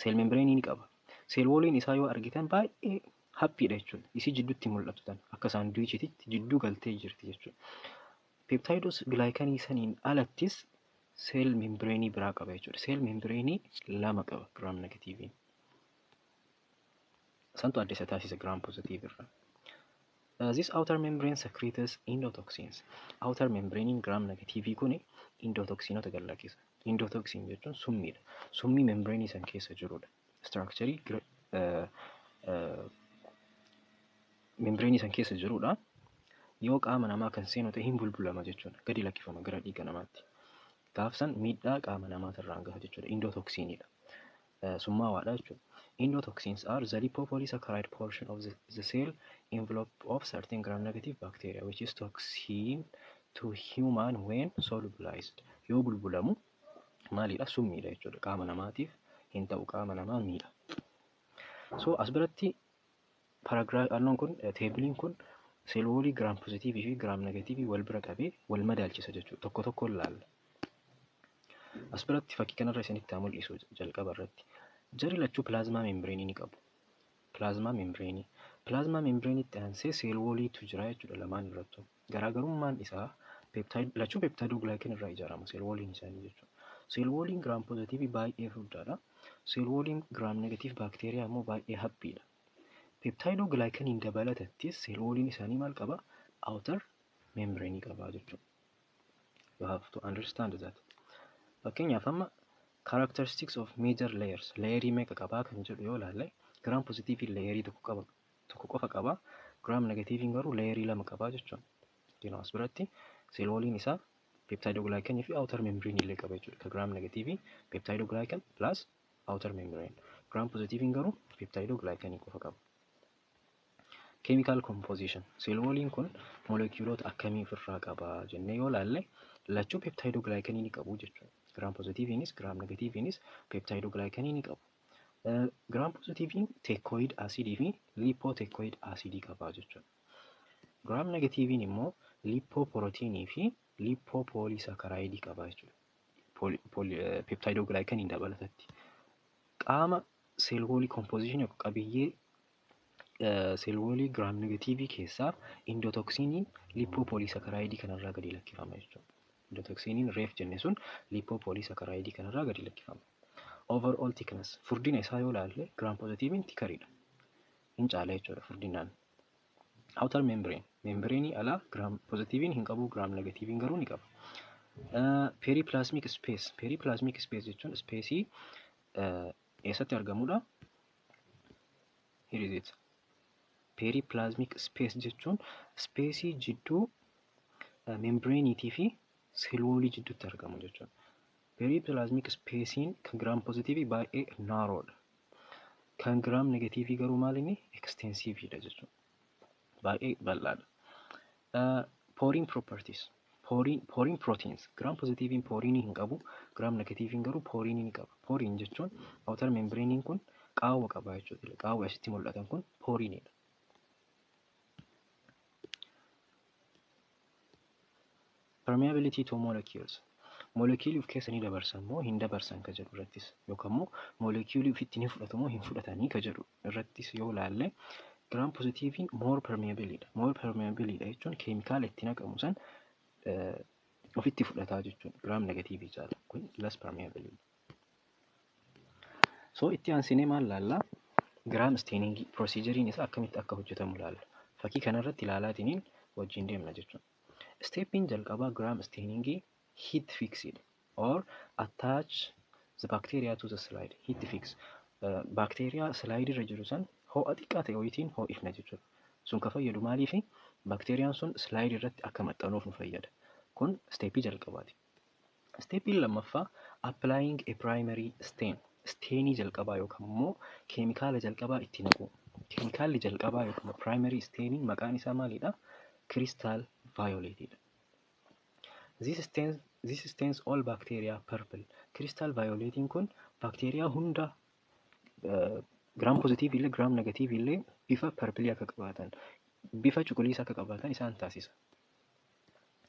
cell membrane ni qaba. Cell walliin isaa yoo argitan baay'ee haphiidha jechuudha. Isii jidduutti mul'atu tan akka saandwichititti jidduu galtee jirti jechuudha. Peptidoglycanii saniin alattis cell membrane biraa qaba jechuudha. Cell membrane lama qaba gram-negativein. Santu adda isa taasisa gram-positive irraa. This outer membrane secretes endotoxins. Outer membrane gram-negative kuni endotoxinota gallakisa. Endotoxin jechuun summiidha. Summii membrane san keessa jirudha. Structure membrane san keessa jirudha. Yoo qaama namaa kan seenu ta'e hin bulbulama jechuudha. Gadi lakkifama gara dhiiga namaatti. Gaafsan miidhaa qaama namaatirraan gaha jechuudha. Endotoxinidha. Summaawaadha jechuudha. Endotoxins are the lipopolysaccharide portion of the cell envelope of certain gram-negative bacteria, which is toxin to human when solubilized. Yoo bulbulamu maalidha? Summiidha jechuudha. Qaama namaatiif hin ta'u, qaama namaa miidha. So as biratti paragraafii kun teebiliin kun cell wallii gram-positive fi gram-negative wal bira qabee wal madaalchisa jechuudha. Tokko tokkoon ilaalla. As biratti fakkii kanarra isinitti haa mul'isu jalqaba irratti. Jarri lachuu plasma membrane ni qabu. Plasma membrane. Plasma membrane itti aansee cell walliitu jira jechuudha lamaan irrattu. Garaagarummaan isaa lachuu peptidoglycan irraa ijaarama cell walliin isaanii jechuudha. Cell walliin gram-positive baay'ee furdaadha. Cell walliin gram-negative bacteria immoo baay'ee haphiidha. Peptidoglycaniin dabalatattis cell walliin isaanii maal qaba? Outer membrane qaba jechuudha. You have to understand that. Fakkeenyaaf amma characteristics of major layers. Layerii meeqa qabaa kan jedhu yoo ilaalle gram-positive layerii tokko qofa qaba. Gram-negative garuu layerii lama qabaa jechuudha. As biratti cell walliin isaa peptidoglycan fi outer membrane illee qaba jechuudha. Ka gram-negative peptidoglycan plus outer membrane. Gram-positive garuu peptidoglycan qofa qaba. Chemical composition. Cell walliin kun moleculoota akkamii ofirraa qaba jennee yoo ilaalle lachuu peptidoglycan ni qabu jechuudha. Gram-positivenis gram-negativenis peptidoglycan ni qabu. Gram-positive tecoid acid fi lipotecoid acid qaba jechuudha. Gram-negative immoo lipoprotein fi lipopolysaccharide qaba jechuudha. Peptidoglycan dabalatatti. Qaama cell wallii composition yookaan qabiyyee cell wallii gram-negative keessaa endotoxiniin lipopolysaccharide kanarraa gadi lakkifama jechuudha. Endotoxiniin reef jenne sun lipopolysaccharide kanarraa gadi lakkifama. Overall thickness. Furdina isaa yoo ilaalle gram-positivein thickeriidha. Hin caala jechuudha furdinaan. Outer membrane. Membrane alaa gram-positivein hin qabu, gram-negativein garuu ni qaba. Periplasmic space. Periplasmic space jechuun spaceii eessatti argamudha? Here is it. Periplasmic space jechuun spaceii jidduu membraneetii fi cell wallii jidduutti argamu jechuudha. Periplasmic spacein kan gram-positive baay'ee narrowdha. Kan gram-negative garuu maalinni extensiveidha jechuudha. Baay'ee bal'aadha. Poring properties. Poriin proteins. Gram positiiviin poriinii hin qabu. Gram negatiiviin garuu poriinii ni qaba. Poriin jechuun outer membranein kun qaawwa qaba jechuudha. Qaawwa asitti mul'atan kun poriinidha. Permeability to molecules. Molecuulii of keessa ni dabarsan moo hin dabarsan ka jedhu irrattis yookaan immoo molecuulii ofitti ni fudhatu moo hin fudhatanii ka jedhu irrattis yoo ilaalle gram positiiviin more permeabilidha. More permeabilidha jechuun keemikaala itti naqamu san ofitti fudhataa jechuun gram negatiivii caala kun less permeabilidha. So itti aansinee maal laallaa? Gram staining proceduriin isaa akkamitti akka hojjetamu laalla. Fakkii kanarratti ilaalaatiniin wajjin deemna jechuudha. Steppiin jalqabaa gram staining heat fixed or attach the bacteria to the slide. Heat fix. Bacteria slide irra jiru san ho'a xiqqaa ta'e wayitiin ho'ifna jechuudha. Sun ka fayyadu maaliifi bacteriaan sun slide irratti akka maxxanuuf nu fayyada. Kun steppii jalqabaati. Steppiin lammaffaa applying a primary stain. Steenii jalqabaa yookaan immoo keemikaala jalqabaa itti naqu. Keemikaalli jalqabaa yookaan primary steiniin maqaan isaa maalidha? Crystal violetidha. This stains all bacteria purple. Crystal violetiin kun bacteria hunda gram positive illee gram negative illee bifa purple akka qabaatan, bifa cuquliisa akka qabaatan isaan taasisa.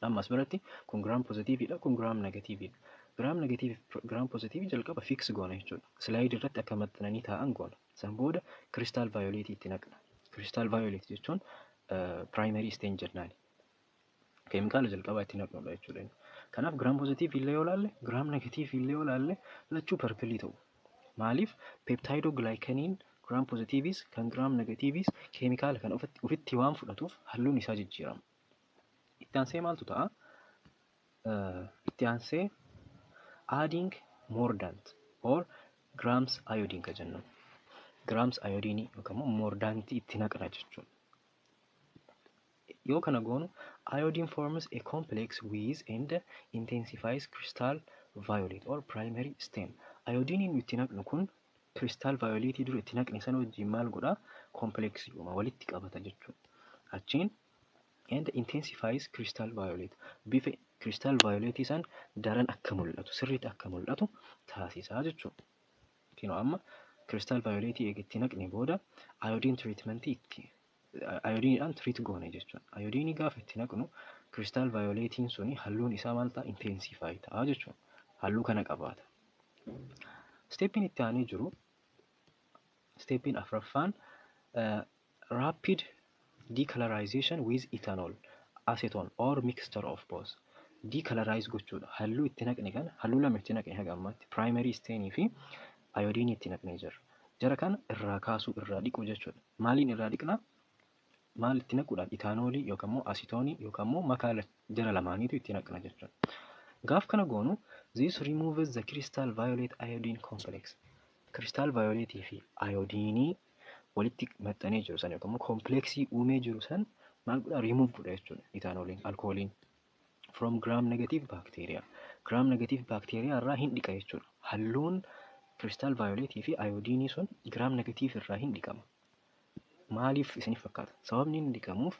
Ammas biratti kun gram positive dha, kun gram negative dha. Gram negative gram positive jalqaba fix goona jechuudha. Slide irratti akka maxxananii taa'an goona. San booda crystal violet itti naqna. Crystal violet jechuun primary stain jennaani. Keemikaala jalqabaa itti naqnudha jechuudha. Kanaaf gram positive illee yoo laalle, gram negative illee yoo laalle lachuu purple ta'u. Maaliif peptidoglycaniin gram positiivis kan gram negatiivis keemikaala kan ofitti waan fudhatuuf halluun isaa jijjiirama. Itti aansee maaltu ta'a? Itti aansee adding mordant or grams iodine ka jennu. Grams iodine yookaan immoo mordantii itti naqna jechuudha. Yoo kana goonu iodine forms a complex with and intensifies crystal violet or primary stain. Iodiniin itti naqnu kun crystal violetii dura itti naqne sana wajjin maal godhaa? Complex uuma walitti qabata jechuudha. Achiin and intensifies crystal violet. Bifa crystal violetii san daran akka mul'atu, sirriitti akka mul'atu taasisaa jechuudha. Kino amma crystal violetii eegitti naqne booda iodine treatmentii itti iodiniidhaan treat goone jechuudha. Iodinii gaafa itti naqnu crystal violetiin suni halluun isaa maal ta'a? Intensify ta'a jechuudha. Halluu kana qabaata. Steppiin itti aanee jiru, steppiin afuraffaan rapid decolorization with ethanol, acetone or mixture of both. Decolorize gochuudha. Halluu itti naqne kana, halluu lama itti naqne haga ammaatti primary stainii fi iodinii itti naqnee jirra. Jara kana irraa kaasuu, irraa dhiquu jechuudha. Maaliin irraa dhiqnaa? Maal itti naquudhaan? Itaanoolii yookaan immoo asitoonii yookaan immoo makaala jara lamaaniitu itti naqna jechuudha. Gaaf kana goonu this removes the crystal violet iodine complex. Crystal violetii fi iodinii walitti maxxanee jiru san yookaan immoo kompleksii uumee jiru san maal godhaa? Remove godha jechuudha. Itaanooliin, alkooliin from gram negative bacteria. Gram negative bacteria irraa hin dhiqa jechuudha. Halluun crystal violetii fi iodinii sun gram negative irraa hin dhiqama. Maaliif isiniif fakkaata? Sababni inni dhiqamuuf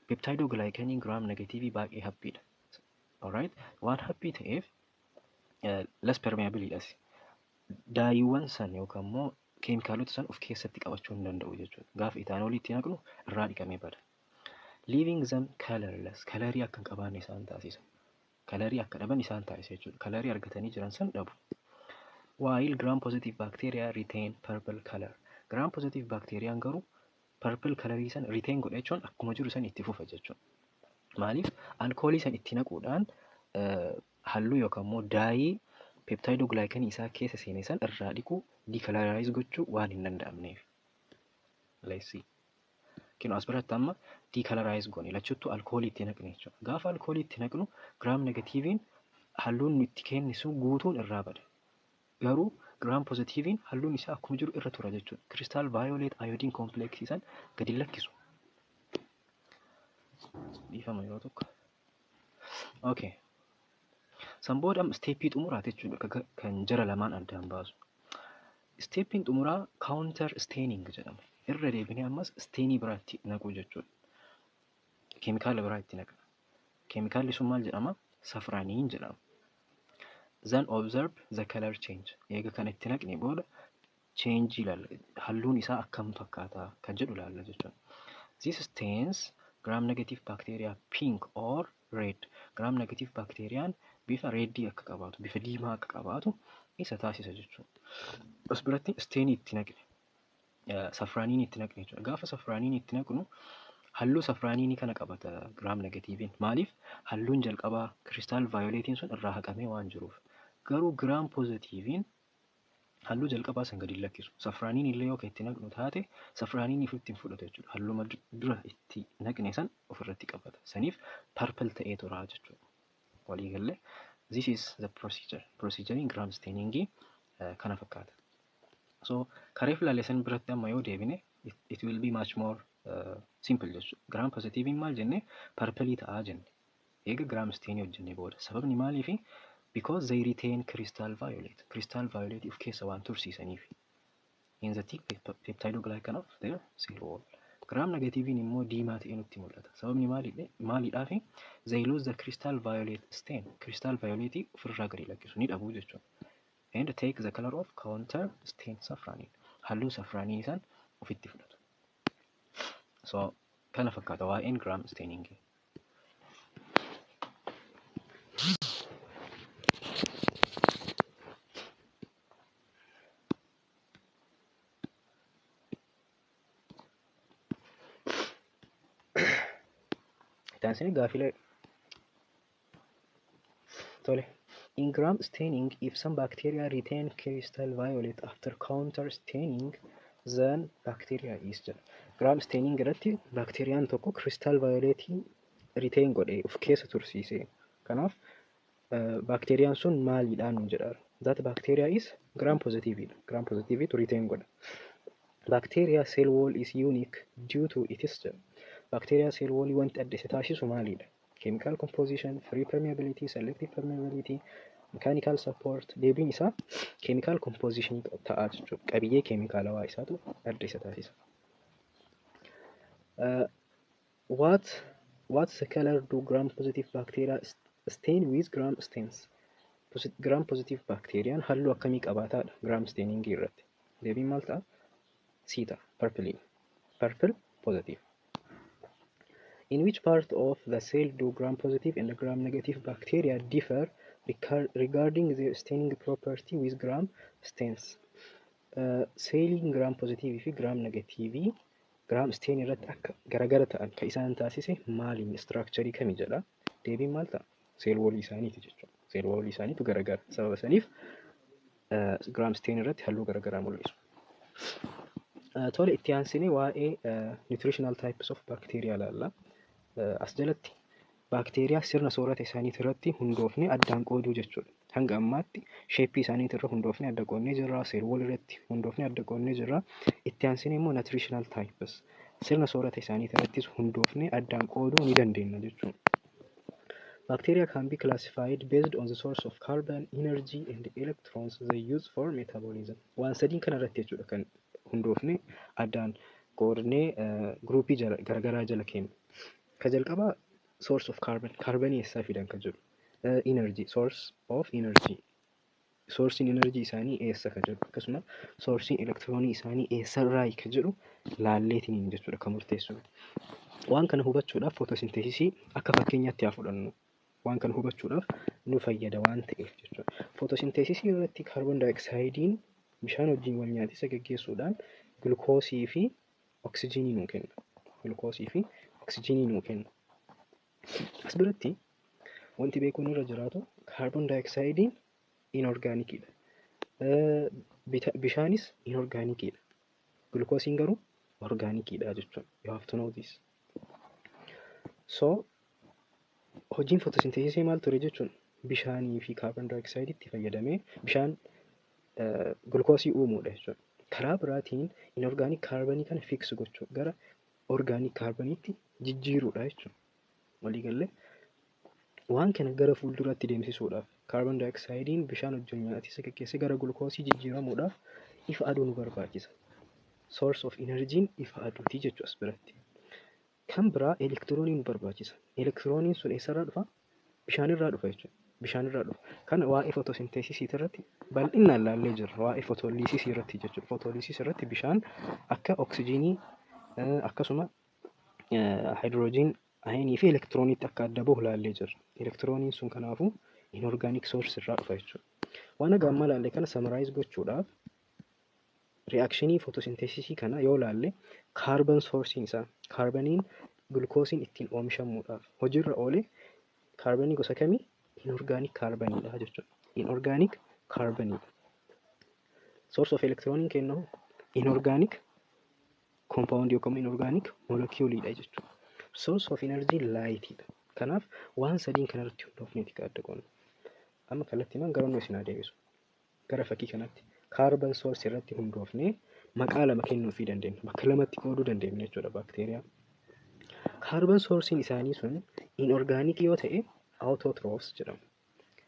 peptidoglycaniin gram negative baay'ee happiidha. Alright, waan happii ta'eef less permeabilidhas. Daayiiwwan san yookaan immoo keemikaalota san of keessatti qabachuu hin danda'u jechuudha. Gaafa itaanoolii itti naqnu irraa dhiqamee bada. Leaving them colorless. Kalarii akka hin qabaanne isaan taasisa. Kalarii akka dhaban isaan taasisa jechuudha. Kalarii argatanii jiran san dhabu. While gram positive bacteria retain purple color. Gram positive bacteriaan garuu purple colorii san retain godha jechuun akkuma jiru san itti fufa jechuudha. Maaliif? Alkoolii san itti naquudhaan halluu yookaan immoo daayii peptidoglycanii isaa keessa seene san irraa dhiquu, decolorize gochuu waan hin danda'amneef. Let's see. Kino as biratti amma decolorize goone lachuttuu alkoolii itti naqne jechuudha. Gaafa alkoolii itti naqnu gram negatiiviin halluun nu itti kennisu guutuun irraa bada. Garuu gram positiiviin halluun isaa akkuma jiru irra tura jechuudha. Crystal violet iodine complex san gadi lakkisu. Dhiifama yeroo tokko. Okay. San booda steppii xumuraati jechuudha kan jara lamaan addaan baasu. Steppiin xumuraa counter staining jedhama. Irra deebinee ammas steenii biraatti naquu jechuudha. Keemikaala biraa itti naqna. Keemikaalli sun maal jedhama? Safraaniin jedhama. Then observe the color change. Eega kan itti naqne booda change ilaalla. Halluun isaa akkam fakkaata kan jedhu ilaalla jechuudha. This stains gram negative bacteria pink or red. Gram negative bacteriaan bifa reddii akka qabaatu, bifa diimaa akka qabaatu isa taasisa jechuudha. As biratti steenii itti naqne, safraaniin itti naqne jechuudha. Gaafa safraaniin itti naqnu halluu safraaniinii kana qabata gram negatiiviin. Maaliif? Halluun jalqabaa crystal violetiin sun irraa haqamee waan jiruuf. Garuu gram positiiviin halluu jalqabaa san gadi lakkisu. Safraaniin illee yoo itti naqnu taate safraaniin ifutti hin fudhatu jechuudha. Halluu dura itti naqne san ofirratti qabata. Saniif purple ta'ee tura jechuudha. Walii galee this is the procedure. Proceduriin gram stainingii kana fakkaata. So kareef ilaalle san biratti amma yoo deebine it will be much more simple jechuudha. Gram positiiviin maal jenne purplii ta'aa jenne. Eega gram stainii hojjenne booda sababni maaliifi? Because they retain crystal violet. Crystal violet of keessa waan tursiisaniif. In the thick peptidoglycan of their cell wall. Gram negatiiviin immoo diimaa ta'ee nutti mul'ata. Sababni maaliidhaafi? They lose the crystal violet stain. Crystal violetii ofirraa gadi lakkisu ni dhabuu jechuudha. And take the color of counter stain safraaniin. Halluu safraanii isaan ofitti fudhatu. So kana fakkaata waa'een gram stainingii. Tansini gaafilee tole. In gram staining, if some bacteria retain crystal violet after counter staining, then bacteria is jedha. Gram staining irratti bakteeriyaan tokko crystal violetii retain godhe of keessa tursiise. Kanaaf bakteeriyaan sun maaliidhaan nu jedha. That bacteria is gram positive. Gram positive to retain godha. Bacteria cell wall is unique due to its jedha. Bacteria cell wall wanti adda isa taasisu maalidha? Chemical composition, free permeability, selective permeability, mechanical support. Deebiin isaa chemical composition ta'a jechuudha. Qabiyyee keemikaalawaa isaatu adda isa taasisa. What's the color do gram positive bacteria stain with gram stains? Gram positive bacteriaan halluu akkamii qabaataadha gram staining irratti? Deebiin maal ta'a? C ta'a. Purple positive. In which part of the cell do gram positive and gram negative bacteria differ regarding their staining property with gram stains? Seeliin gram positive fi gram negative gram stain irratti akka garagara ta'an kan isaan taasise maaliin structure kami jedha? Deebiin maal ta'a? Cell wall isaaniiti jechuudha. Cell wall isaaniitu garagara. Sababa saniif gram stain irratti halluu garagaraa mul'isu. Tole itti aansinee waa'ee nutritional types of bacteria ilaalla. As jalatti baakteeriyaa sirna soorata isaaniitii irratti hundoofne addaan qooduu jechuudha. Hanga ammaatti sheeppii isaaniitii irra hundoofne adda qoodnee jirra. Cell wall irratti hundoofne adda qoodnee jirra. Itti aansinee immoo nutritional types sirna soorata isaaniitii irrattis hundoofne addaan qooduu ni dandeenya jechuudha. Bacteria can be classified based on the source of carbon, energy and electrons they use for metabolism. Waan sadiin kana irratti jechuudha kan hundoofne addaan qoodnee groupii garagaraa jala kennu. Ka jalqabaa source of carbon. Carbonii eessaa fidan kan jedhu. Energy. Source of energy. Sourcein energy isaanii eessa kan jedhu. Akkasuma sourcein electronii isaanii eessarraayi kan jedhu laalleetiniin jechuudha kan murteessu. Waan kana hubachuudhaaf photosynthesis akka fakkeenyaatti haa fudhannu. Waan kana hubachuudhaaf nu fayyada waan ta'eef jechuudha. Photosynthesis irratti carbon dioxidein bishaan wajjin wal nyaatisa gaggeessuudhaan glukoosii fi oksijiinii nuu kenna. Glukoosii fi oksijiinii nuu kenna. As biratti wanti beekuun irra jiraatu carbon dioxidein inorgaanikiidha. Bishaanis inorgaanikiidha. Glukoosiin garuu organikiidha jechuudha. You have to know this. So hojiin photosynthesis maal ture jechuun bishaanii fi carbon dioxide itti fayyadamee bishaan glukoosii uumuudha jechuudha. Karaa biraatiin inorgaanic carbonii kana fix gochuu gara organic carboniitti jijjiiruudha jechuudha. Walii galee waan kana gara fuulduraatti deemsisuudhaaf carbon dioxidein bishaan wajjin nyaatisa gaggeessee gara glukoosii jijjiiramuudhaaf ifa aduu nu barbaachisa. Source of energy ifa aduutii jechuudha as biratti. Kan biraa elektiroonii nu barbaachisa. Elektirooniin sun eessarraa dhufa? Bishaanirraa dhufa jechuudha. Bishaanirraa dhufa. Kana waa'ee fotosinteesisii irratti bal'inaan ilaallee jirra. Waa'ee fotooliisisii irratti jechuudha. Fotooliisisii irratti bishaan akka oksijiinii akkasuma haayidroojiin ayinii fi elektirooniitti akka adda bahu ilaallee jirra. Elektirooniin sun kanaafuu inorgaaniik soorsi irraa dhufa jechuudha. Waan amma ilaalle kana samaraayiz gochuudhaaf reakshinii fotosinteesisii kana yoo ilaalle kaarban soorsiin isaa kaarbaniin gulukoosiin ittiin oomishamuudhaaf hojiirra oole kaarbanii gosa kamii? Inorgaaniik kaarbaniidha jechuudha. Inorgaaniik kaarbaniidha. Source of electroniin kennu inorgaaniik compound yookaan inorgaaniik moleculeidha jechuudha. Source of energy lightidha. Kanaaf waan sadiin kanarratti hundoofneeti kan adda qoonnu. Amma kallattiimaan garuu isin adeemisu. Gara fakkii kanatti kaarban source irratti hundoofnee maqaa lama kennuufii dandeenya. Bakka lamatti qooduu dandeenya jechuudha baakteeriyaa. Kaarban soursiin isaanii sun inorgaaniik yoo ta'e autotrophs jedhamu.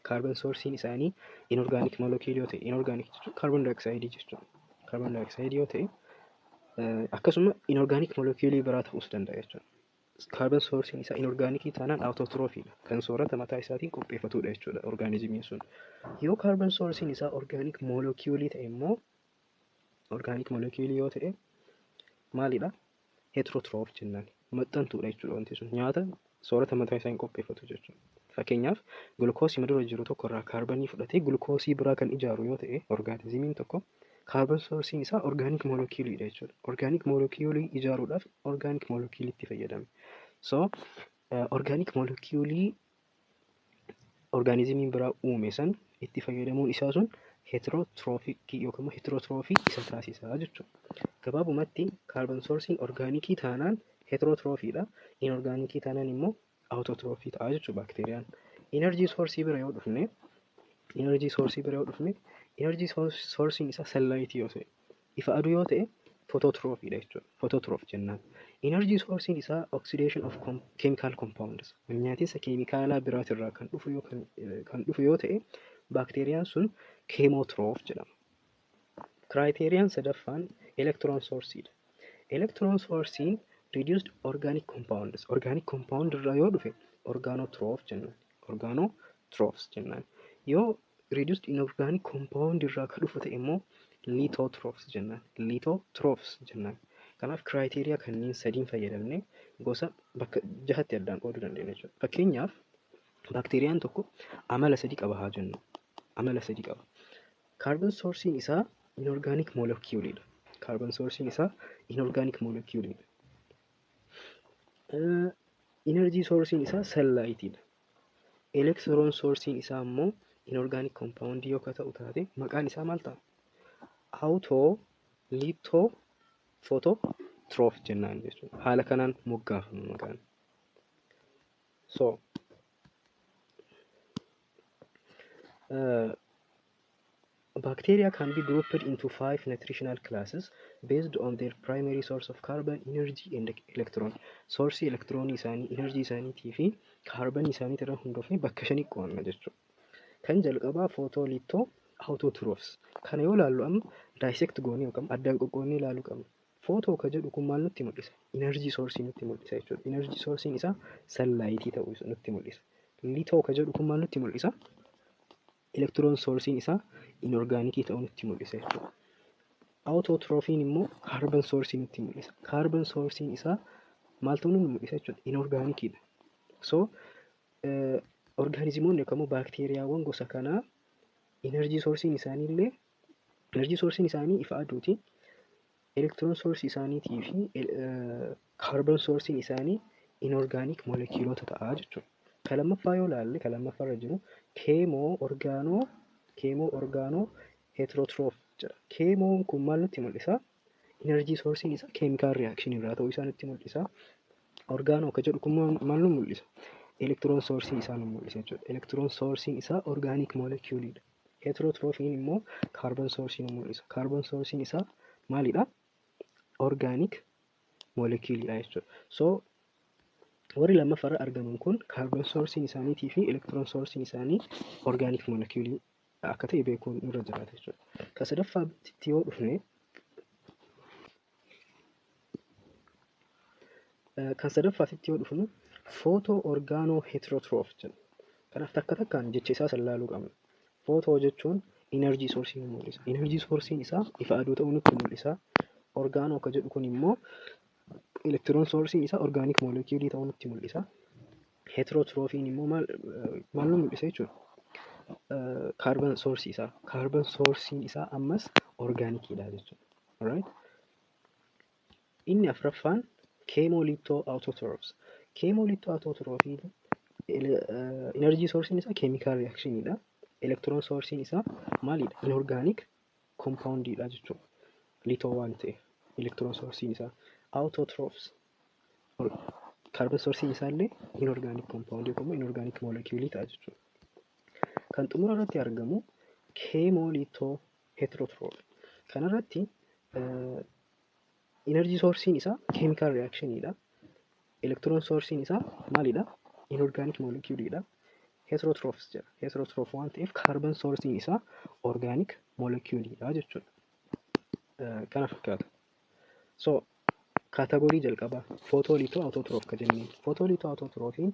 Kaarban soursiin isaanii inorgaaniik molecule yoo ta'e inorgaaniik jechuun kaarban dioxide jechuudha. Kaarban dioxide yoo ta'e akkasuma inorgaaniik molecule biraa ta'uus danda'a jechuudha. Kaarban soursiin isaa inorgaanikii taanaan autotrophiidha. Kan soorata mataa isaatiin qopheeffatudha jechuudha orgaanizimiin sun. Yoo kaarban soursiin isaa organic molecule ta'e immoo organic molecule yoo ta'e maalidha? Heterotroph jennaan. Maxxantuudha jechuudha wanti sun. Nyaata soorata mataa isaatiin qopheeffatu jechuudha. Fakkeenyaaf gulukoosii madura jiru tokko irraa kaarbanii fudhatee gulukoosii biraa kan ijaaru yoo ta'e orgaanizimiin tokko kaarban soursiin isaa organic moleculeidha jechuudha. Organic molecule ijaaruudhaaf organic molecule itti fayyadame. So organic molecule organizimiin biraa uume san itti fayyadamuun isaa sun heterotrophic yookaan heterotrophy isa taasisaa jechuudha. Gabaabumatti kaarban soursiin organikii taanaan heterotrophiidha. Inorgaanikii taanaan immoo autotrophy ta'a jechuudha baakteeriyaan. Energy source bira yoo dhufne energy soursiin isaa sunlight yoo ta'e ifa aduu yoo ta'e phototrophiidha jechuudha. Phototroph jennaan. Energy soursiin isaa oxidation of chemical compounds. Nyaatessa keemikaalaa biraatirraa kan dhufu yoo ta'e baakteeriyaan sun chemotroph jedhama. Criteriyaan sadaffaan electron sourceidha. Electron sourcein reduced organic compounds. Organic compound irraa yoo dhufe organotroph jennaan. Organotrophs jennaan. Yoo reduced inorganic compound irraa ka dhufu ta'e immoo lithotrophs jennaan. Lithotrophs jennaan. Kanaaf criteria kanneen sadiin fayyadamne gosa bakka jahatti addaan qooduu dandeenya jechuudha. Fakkeenyaaf baakteeriyaan tokko amala sadii qaba haa jennu. Amala sadii qaba. Carbon sourcein isaa inorganic moleculeidha. Carbon sourcein isaa inorganic moleculeidha. Energy sourcein isaa sunlightidha. Electron sourcein isaa immoo inorganic compound yoo ka ta'u taate maqaan isaa maal ta'a? Phototroph jennaan jechuudha. Haala kanaan moggaafamu maqaan. So bacteria can be grouped into 5 nutritional classes based on their primary source of carbon, energy and electron. Source electron isaanii, energy isaaniitii fi carbon isaanii irraa hundoofne bakka shanii qoodna jechuudha. Kan jalqabaa photolitho autotrophs. Kana yoo ilaallu amma dissect goonee yookaan addaan qoqqoodnee ilaaluu qabna. Photo ka jedhu kun maal nutti mul'isa? Energy source nutti mul'isa jechuudha. Energy source isaa sunlight ta'uu nutti mul'isa. Litho ka jedhu kun maal nutti mul'isa? Electron source isaa inorganic ta'uu nutti mul'isa jechuudha. Autotrophiin immoo carbon source nutti mul'isa. Carbon source isaa maal ta'uu nutti mul'isa jechuudha? Inorgaanikiidha. So organizimoonni yookaan baakteeriyaawwan gosa kanaa energy source isaanii ifa aduuti. Electron source isaaniitii fi carbon source isaanii inorganic moleculeota ta'a jechuudha. Kan lammaffaa yoo ilaalle kan lammaffaarra jiru chemo organo heterotroph jedha. Chemoon kun maal nutti mul'isa? Energy source isaa chemical reaction irraa ta'uu isaa nutti mul'isa. Organo ka jedhu kun maal nu mul'isa? Electron source isaa nu mul'isa jechuudha. Electron source isaa organic moleculeidha. Heterotrophiin immoo carbon source nu mul'isa. Carbon source isaa maalidha? Organic moleculeidha jechuudha. So warri lammaffaarra argaman kun carbon source isaaniitii fi electron source isaanii organic molecule akka ta'e beekuun irra jiraata jechuudha. Ka sadaffaatti yoo dhufne Kan sadaffaatitti yoo dhufnu footoo orgaanoo heterootiroof jedhu. Kanaaf takka takkaan jecha isaa sallaaluu qabna. Footoo jechuun energy source nu mul'isa. Energy source isaa ifa aduu ta'uu nutti mul'isa. Orgaanoo akka jedhu kun immoo electron source isaa organic molecule ta'uu nutti mul'isa. Heterootiroofiin immoo maal nu mul'isa jechuudha? Carbon source isaa. Carbon source isaa ammas organicidha jechuudha. Alright? Inni afraffaan chemolithoautotrophs. Chemolithoautotrophs energy source isaa chemical reaction dha. Electron source isaa maalidha? Inorganic compound dha jechuudha. Litho waan ta'e electron source isaa autotrophs carbon source isaa illee inorganic compound yookiin inorganic molecule ta'a jechuudha. Kan xumura irratti argamu chemolithoheterotroph. Kanarratti energy source isaa chemical reaction dha. Electron source isaa maalidha? Inorganic molecule dha. Heterotrophs jedha. Heterotroph waan ta'eef carbon source isaa organic molecule dha jechuudha. Kana fakkaata. So category jalqaba photolithoautotroph ka jennee. Photolithoautotrophiin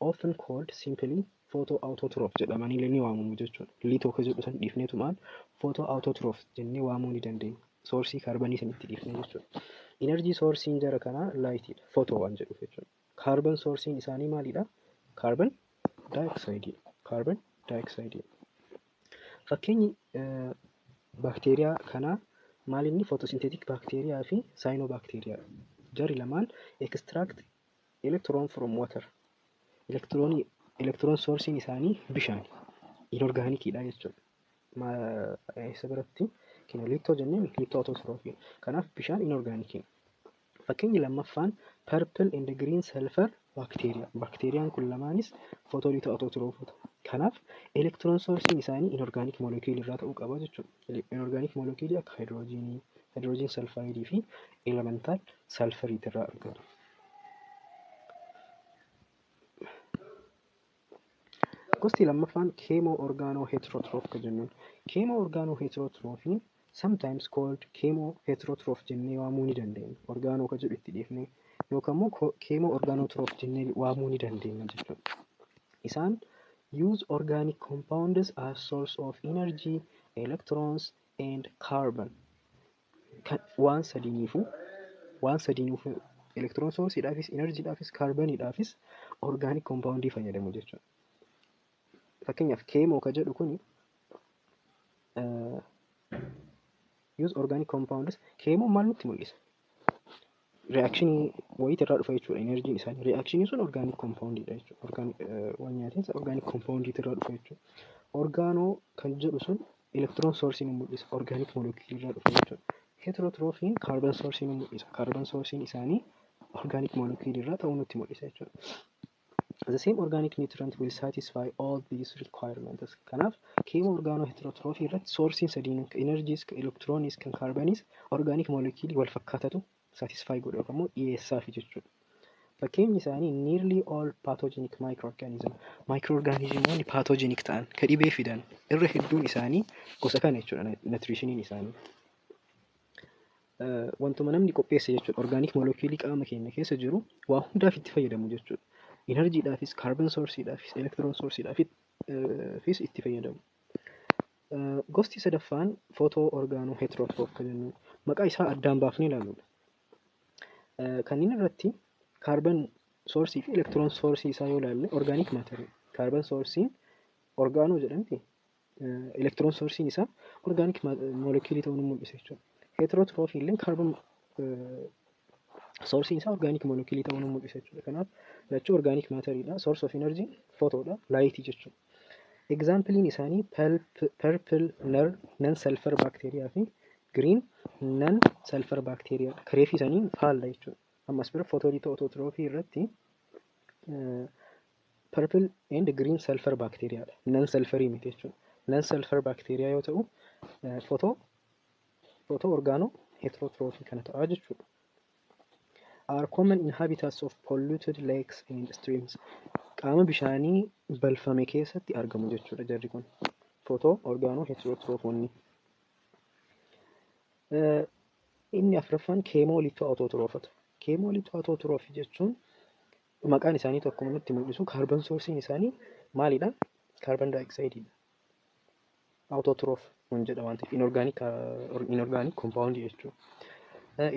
often called simply photoautotroph jedhamanii illee ni waamamu jechuudha. Litho ka jedhu san dhiifneetu maal photoautotroph jennee waamuu ni dandeenya. Source carbon sanitti dhiifnee jechuudha. Energy source jara kana light dha. Photo waan jedhuuf jechuudha. Carbon source isaanii maalidha? Carbon dioxide. Carbon dioxide. Fakkeenyi bakteeriyaa kanaa maal inni photosynthetic bacteria fi cyanobacteria. Jari lamaan extract electron from water. Electron source isaanii bishaan. Inorganic dha jechuudha. Isa biratti litho jenneen lithoautotroph. Kanaaf bishaan inorganic. Fakkeenyi lammaffaan purple and green sulfur bacteria. Bakteeriyaan kun lamaanis photolithoautotroph. Kanaaf electron source isaanii inorganic molecule irraa ta'uu qaba jechuudha. Inorganic molecule akka hydrogen sulfide fi elemental sulfurite irraa argamu. Gosti lammaffaan chemoorganoheterotroph ka jennuun. Chemoorganoheterotrophiin sometimes called chemoheterotroph jennee waamuu ni dandeenya. Orgaanoo ka jedhu itti dhiifnee yookaan immoo chemoorganotroph jennee waamuu ni dandeenya jechuudha. Isaan use organic compounds as source of energy, electrons and carbon. Waan sadiiniifu electron source dhaafis energy dhaafis carbon dhaafis organic compound fayyadamu jechuudha. Fakkeenyaaf chemo ka jedhu kun use organic compounds. Chemo maal nutti mul'isa? Reaction wayit irraa dhufa jechuudha. Energy isaanii reaction sun organic compound dha jechuudha. Organic waan nyaatiin organic compound irraa dhufa jechuudha. Organo kan jedhu sun electron source ni mul'isa. Organic molecule irraa dhufa jechuudha. Heterotrophiin carbon source ni mul'isa. Carbon source isaanii organic molecule irraa ta'uu nutti mul'isa jechuudha. The same organic nutrient will satisfy all these requirements. Kanaaf chemoorganoheterotrophy irratti source sadiin energies, electrons, carbonis organic molecule wal fakkaatatu satisfy godhu yookaan immoo dhiyeessaaf jechuudha. Fakkeenyi isaanii nearly all pathogenic microorganismoonni pathogenic ta'an ka dhibee fidan irra hedduun isaanii gosa kana jechuudha. Nutritioniin isaanii wantuma namni qopheesse jechuudha. Organic molecule qaama keenya keessa jiru waa hundaaf itti fayyadamu jechuudha. Energy dhaafis, carbon source dhaafis, electron source dhaafis itti fayyadamu. Gosti sadaffaan photoorganoheterotroph ka jennu maqaa isaa addaan baafnee ilaaluudha. Kanneen irratti carbon source fi electron source isaa yoo ilaalle organic matter. Carbon source organo jedhamti. Electron source isaa organic molecule ta'uu nu mul'isa jechuudha. Heterotroph illee carbon source isaa organic molecule ta'uu nu mul'isa jechuudha. Kanaaf lachuu organic matter dha. Source of energy photo dha. Light jechuudha. Example isaanii purple non sulfur bacteria fi green non sulfur bacteria. Kareefi isaanii faalla jechuudha. Ammas bira photolithoautotrophy irratti purple and green sulfur bacteria dha. Non sulfur miti jechuudha. Non sulfur bacteria yoo ta'u photoorganoheterotrophy kana ta'a jechuudha. Are common inhabitants of polluted lakes and streams. Qaama bishaanii balfame keessatti argamu jechuudha jarri kun. Photoorganoheterotrophoonni. Inni afraffaan chemolithoautotrophota. Keemolitootroofii jechuun maqaan isaanii akkuma nutti mul'isu kaarban soorsiin isaanii maalidha? Kaarban daayoksaayidiidha. Autotroof kun jedha waan ta'eef inorgaanik koompaawundii jechuudha.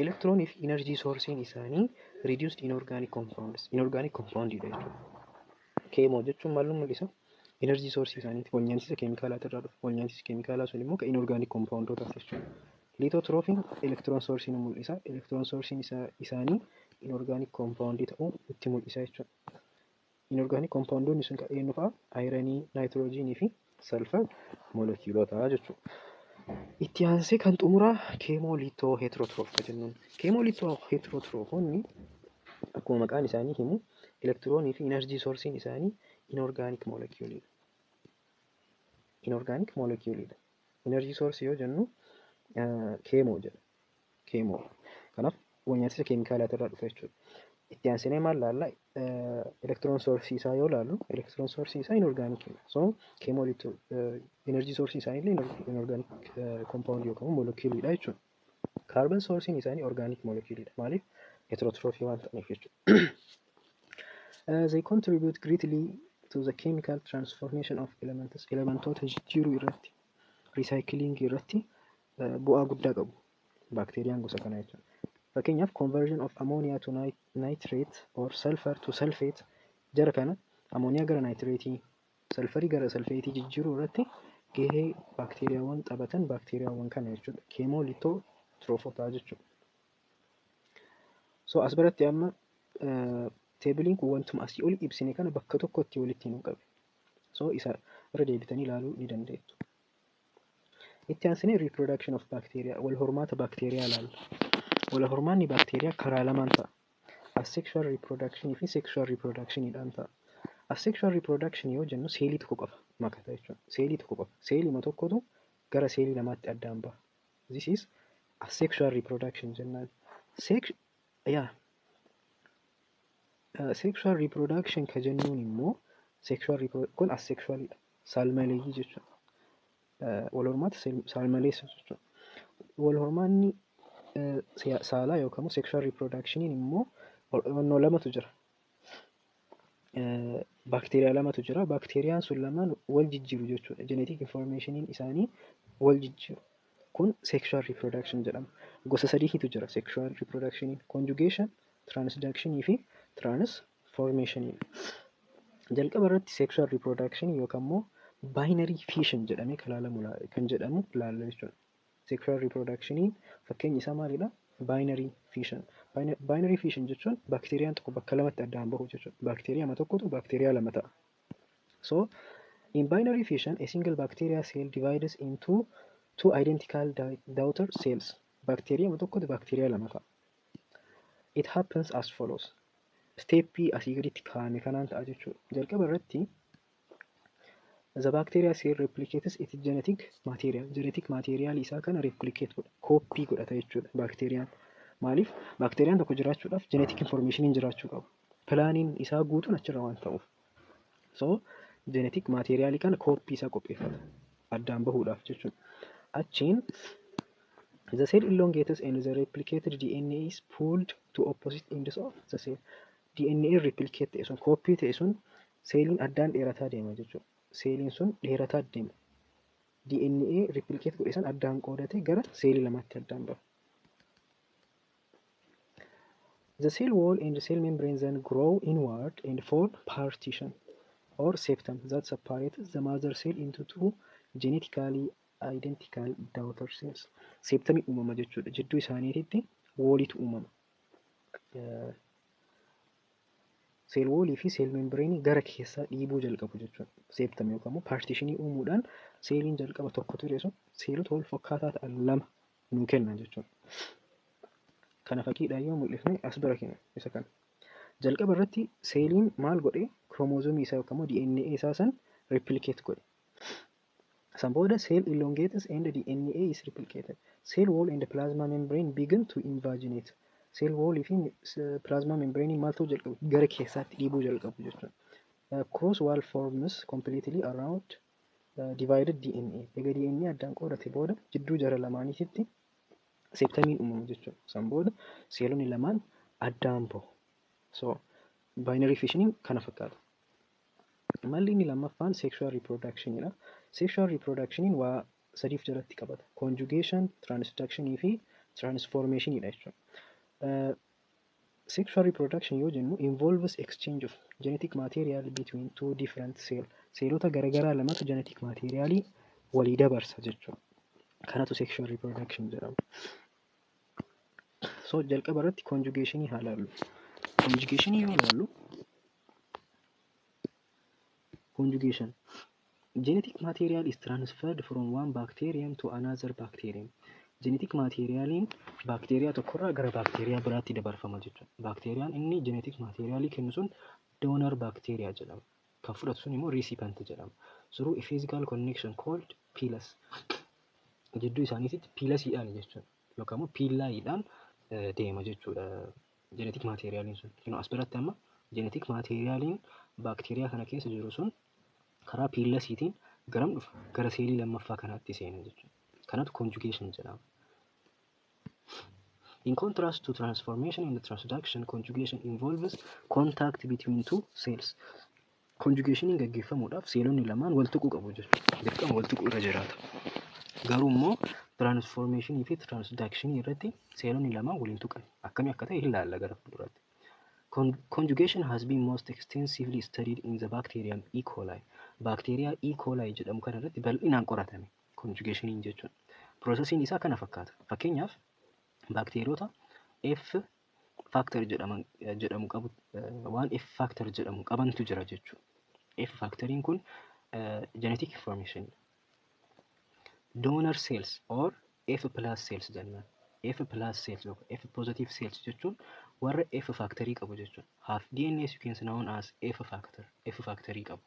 Elektiroonii fi inerjii soorsiin isaanii reduced inorganic compoundidha jechuudha. Keemoo jechuun maal nu mul'isa? Inerjii soorsii isaaniiti. Walnyaansiisa keemikaalaati irraa dhufa. Walnyaansiisa keemikaalaa sun immoo kan inorgaanik koompaawundootaati jechuudha. Liitootiroofiin elektiroon soorsii nu mul'isa. Elektiroon soorsiin isaanii inorgaanik koompaawundii ta'uu nutti mul'isa jechuudha. Inorgaanik koompaawundoonni sun kan eenyu fa'a? Ayiranii, naayitiroojiinii fi salfar moolekiyuulota jechuudha. Itti aansee kan xumuraa keemolitoo heeterootiroof jennuun. Keemolitoo heeterootiroofoonni akkuma maqaan isaanii himu elektiroonii fi inerjii soorsiin isaanii inorgaanik moolekiyuulidha. Inorgaanik moolekiyuulidha. Inerjii soorsii yoo jennu keemoo jedha. Keemoo. Kanaaf walnyaansiisa keemikaalaati irraa dhufa jechuudha. Itti aansinee maal laalla? Elektiroon soorsii isaa yoo laallu elektiroon soorsii isaa inorgaanikidha. So keemolitoo inerjii soorsii isaanii illee inorgaanik koompaawundii yookaan moolekiyuulidha jechuudha. Kaarban soorsiin isaanii orgaanik moolekiyuulidha. Maaliif? Heterotroofii waan ta'aniif jechuudha. They contribute greatly to the chemical transformation of elements. Elementoota jijjiiruu irratti, recycling irratti bu'aa guddaa qabu. Bakteeriyaan gosa kana jechuudha. Fakkeenyaaf conversion of ammonia to nitrate or sulfur to sulfate jara kana ammooniyaa gara nitrateii, sulfurii gara sulfateii jijjiiruu irratti gahee bakteeriyaawwan taphatan bakteeriyaawwan kana jechuudha. Keemolitootiroofotaa jechuudha. So as biratti amma teebiliin kun wantuma asii oli ibsine kana bakka tokkotti walitti himuu qabe. So isa irra deebitanii ilaaluu ni dandeettu. Itti aansinee reproduction of bacteria wal hormaata bakteeriyaa ilaalla. Wal hormaanni bakteeriyaa karaa lamaan ta'a. Asexual reproduction fi sexual reproductionidhaan ta'a. Asexual reproduction yoo jennu seelii tokko qofa makata jechuudha. Seelii tokko qofa. Seelii tokkotu gara seelii lamaatti addaan baha. This is asexual reproduction jennaan. Sexual reproduction ka jennuun immoo kun asexualidha. Saalmaleeyyii jechuudha. Wal hormaata saalmaleessa jechuudha. Wal hormaanni saalaa yookaan sexual reproductioniin immoo lamatu jira. Bakteeriyaa lamatu jira. Bakteeriyaan sun lamaan wal jijjiiru jechuudha. Genetic informationiin isaanii wal jijjiiru. Kun sexual reproduction jedhama. Gosa sadiitu jira sexual reproductioniin. Conjugation, transduction fi transformation. Jalqaba irratti sexual reproduction yookaan immoo binary fission jedhamee kan jedhamu ilaalla jechuudha. Sexual reproductioniin fakkeenyi isaa maalidha? Binary fission. Binary fission jechuun bakteeriyaan tokko bakka lamatti addaan bahu jechuudha. Bakteeriyaa tokkotu bakteeriyaa lama ta'a. So in binary fission a single bacteria cell divides into two identical daughter cells. Bakteeriyaa tokkotu bakteeriyaa lama ta'a. It happens as follows. Steppii asii gaditti kaa'ame kanaan ta'a jechuudha. Jalqaba irratti the bacteria cell replicates its genetic material. Genetic material isaa kana replicate godha. Copy godhata jechuudha bakteeriyaan. Maaliif? Bakteeriyaan tokko jiraachuudhaaf genetic informationiin jiraachuu qabu. Pilaaniin isaa guutuun achirra waan ta'uuf. So genetic material kana copy isaa qopheeffata. Addaan bahuudhaaf jechuudha. Achiin the cell elongates and the replicated DNA is pulled to opposite ends of the cell. DNA replicate ta'e sun copy ta'e sun seeliin addaan dheerataa deema jechuudha. Seeliin sun dheerataa deema. DNA replicate godhe san addaan qoodate gara seelii lamaatti addaan baha. The cell wall and the cell membrane then grow inward and form partition or septum that separates the mother cell into two genetically identical daughter cells. Septumii uumama jechuudha. Jidduu isaaniitti woolitu uumama. Seel woolii fi seel membreenii gara keessaa dhiibuu jalqabu jechuudha. Septum yookaan partitionii uumuudhaan seeliin jalqaba tokko ture sun seelota wal fakkaataa ta'an lama nuu kennan jechuudha. Kana fakkiidhaan yoo mul'ifne as bira kenna isa kana. Jalqaba irratti seeliin maal godhe kromoozoomii isaa yookaan DNA isaa san replicate godhe. San booda cell elongates and the DNA is replicated. Cell wall and the plasma membrane begin to invaginate. Cell wall fi plasma membrane maaltu jalqabu gara keessaatti dhiibuu jalqabu jechuudha. Cross wall forms completely around divided DNA. Egaa DNA addaan qoodate booda jidduu jara lamaaniitti septamiin uumamu jechuudha. San booda seelonni lamaan addaan bahu. So binary fissioning kana fakkaata. Malli inni lammaffaan sexual reproductionidha. Sexual reproductioniin waa sadiif jalatti qabata. Conjugation, transductionii fi transformationidha jechuudha. Sexual reproduction yoo jennu involves exchange of genetic material between two different cells. Seelota garaagaraa lamatu genetic materialii walii dabarsa jechuudha. Kanatu sexual reproduction jedhama. So jalqaba irratti conjugationii haa ilaallu. Conjugationii yoo ilaallu conjugation. Genetic material is transferred from one bacterium to another bacterium. Genetic materialiin baakteeriyaa tokkorraa gara baakteeriyaa biraatti dabarfama jechuudha. Baakteeriyaan inni genetic materialii kennu sun donor bacteria jedhama. Kan fudhatu sun immoo recipient jedhama. Through a physical connection called pilus. Jidduu isaaniitti piilasiidhaan jechuudha. Yookaan immoo piillaayiidhaan deema jechuudha genetic materialiin sun. As biratti amma genetic materialiin baakteeriyaa kana keessa jiru sun karaa piillasiitiin garam dhufa gara seelii lammaffaa kanaatti seena jechuudha. Kanatu conjugation jedhama. In contrast to transformation and transduction, conjugation involves contact between two cells. Conjugationiin gaggeeffamuudhaaf seelonni lamaan wal tuquu qabu jechuudha. Dirqama wal tuquu irra jiraata. Garuu immoo transformationii fi transductionii irratti seelonni lamaan waliin tuqan. Akkamii akka ta'e hin ilaalla gara fuulduraatti. Conjugation has been most extensively studied in the bacterium E. coli. Bacteria E. coli jedhamu kana irratti bal'inaan qoratame conjugationiin jechuudha. Processiin isaa kana fakkaata. Fakkeenyaaf baakteeriyoota F factor jedhamu qabu waan F factor jedhamu qabantu jira jechuudha. F factoriin kun genetic information. Donor cells or F plus cells jennaan. F plus cells yookaan F positive cells jechuun warra F factorii qabu jechuudha. Half DNA sequence known as F factorii qabu.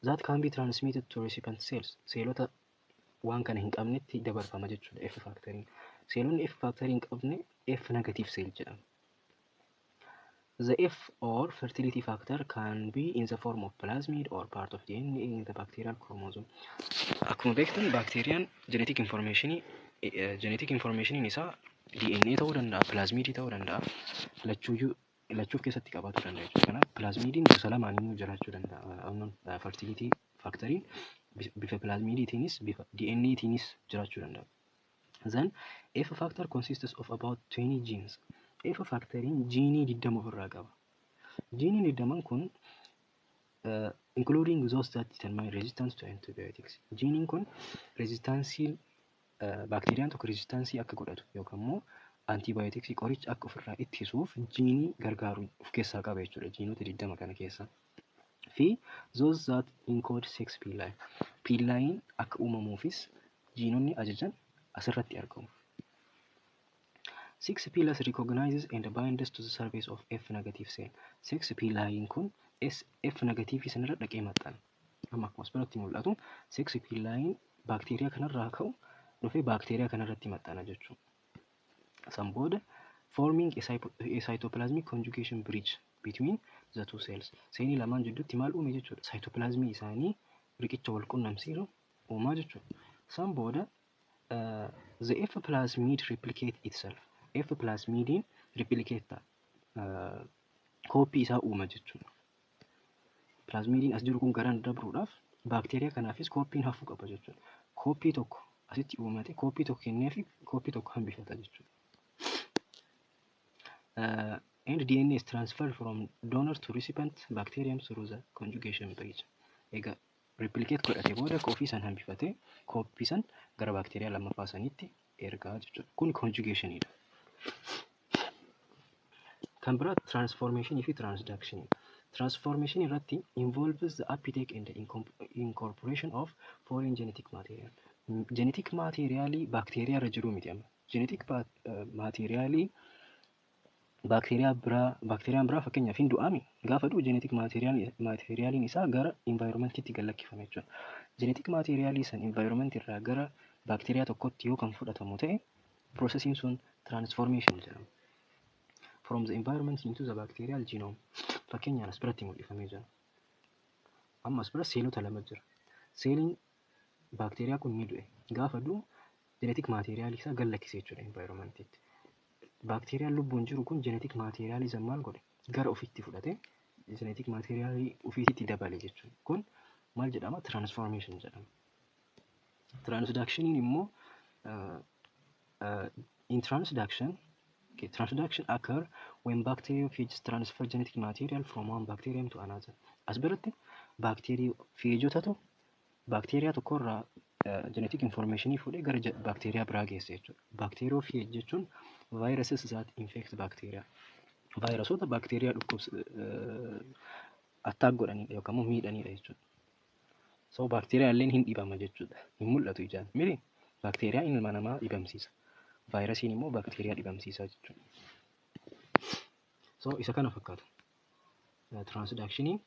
That can be transmitted to recipient cells. Seelota waan kana hin qabnetti dabarfama jechuudha F factoriin. Seelonni F factorii hin qabne F negative cell jedhama. The F or fertility factor can be in the form of plasmid or part of DNA in the bacterial chromosome. Akkuma beektan baakteeriyaan genetic information isaa DNA ta'uu danda'a, plasmidii ta'uu danda'a. Lachuuf keessatti qabaatu danda'a jechuudha. Kanaaf plasmidiin gosa lamaan immoo jiraachuu danda'a. Fertility factoriin bifa plasmidiitiinis bifa DNAtiinis jiraachuu danda'a. Then F factor consists of about 20 genes. F factoriin jiinii 20 ofirraa qaba. Jiiniin 20 kun including those that determine resistance to antibiotics. Jiiniin kun resistaansii baakteeriyaan tokko resistaansii akka godhatu yookaan immoo antibiotiksii qoricha akka ofirraa ittisuuf jiinii gargaaru of keessaa qaba jechuudha. Jiinota 20 kana keessa. Fi those that encode sex pili. Piilaayiin akka uumamuufis jiinonni ajajan asirratti argamu. 6 pillars recognizes and binds to the surface of F negative cell. 6 pillaayiin kun F negative sanarra dhaqee maxxana. Amma akkuma asirratti mul'atu 6 pillaayiin baakteeriyaa kanarraa ka'u dhufee baakteeriyaa kanarratti maxxana jechuudha. San booda forming a cytoplasmic conjugation bridge between the two cells. Seenii lamaan jidduutti maal uume jechuudha. Cytoplasmii isaanii riqicha wal qunnamsiisu uumaa jechuudha. San booda the F plasmid replicate itself. F plasmidiin replicate koopii isaa uuma jechuudha. Plasmidiin as jiru kun garaan dabruudhaaf baakteeriyaa kanaafis koopiin hafuu qaba jechuudha. Koopii tokko asitti uumate koopii tokko kenneefi koopii tokko hambifata jechuudha. And DNA is transferred from donor to recipient bacterium through the conjugation bridge. Egaa replicate godhate booda koopii san hambifate koopii san gara baakteeriyaa lammaffaa sanitti ergaa jechuudha. Kun conjugationidha. Kan biraa transformation fi transduction. Transformation irratti involves the uptake and the incorporation of foreign genetic material. Genetic materialii baakteeriyaa irra jiru miti amma. Genetic materialii baakteeriyaan biraa fakkeenyaaf hin du'aami. Gaafa du'u genetic materialiin isaa gara environmentiitti gallakkifama jechuudha. Genetic materialii san environment irraa gara baakteeriyaa tokkotti yoo kan fudhatamu ta'e processiin sun transformation jedhama. From the environment into the bacterial genome. Fakkeenyaan as biratti mul'ifamee jira. Amma as bira seelota lama jira. Seeliin baakteeriyaa kun ni du'e. Gaafa du'u genetic materialii isaa gallakkisee jechuudha environmentiitti. Baakteeriyaan lubbuun jiru kun genetic materialism maal godhe gara ofiitti fudhate genetic materialii ofiitti dabale jechuudha. Kun maal jedhama? Transformation jedhama. Transductioniin immoo in transduction occur when bacteriophages transfer genetic material from one bacterium to another. As biratti baakteeriyootatu baakteeriyaa tokkorraa genetic informationii fuudhee gara baakteeriyaa biraa geesse jechuudha. Bacteriophage jechuun viruses that infect bacteria. Vaayirasoota baakteeriyaa attack godhanidha yookaan immoo miidhanidha jechuudha. So baakteeriyaalleen hin dhibama jechuudha. Hin mul'atu ijaan. Miti baakteeriyaa ilma namaa dhibamsiisa. Vaayirasiin immoo baakteeriyaa dhibamsiisa jechuudha. So isa kana fakkaata. Transductioniin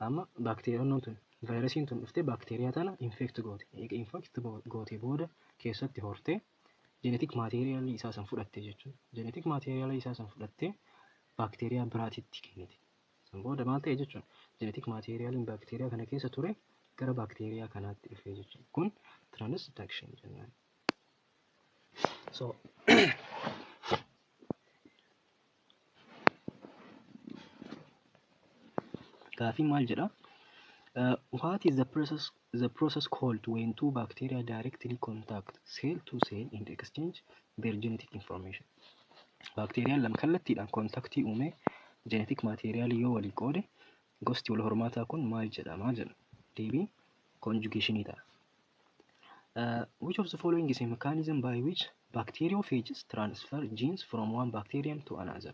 amma baakteeriyoon tun vaayirasiin tun dhuftee baakteeriyaa tana infect goote. Eega infect goote booda keessatti hortee genetic materialii isaa san fudhatte jechuudha. Genetic materialii isaa san fudhattee baakteeriyaa biraatitti kennite. San booda maal ta'e jechuudha? Genetic materialiin baakteeriyaa kana keessa ture gara baakteeriyaa kanaatti dhufee jechuudha. Kun transduction jennaan. So gaaffiin maal jedha? What is the process called when two bacteria directly contact cell to cell and exchange their genetic information? Baakteeriyaan lama kallattiidhaan kontaktii uumee genetic materialii yoo walii qoode gosti wal hormaataa kun maal jedhama jedha. Deebiin conjugationii ta'a. Which of the following is a mechanism by which bacteriophages transfer genes from one bacterium to another?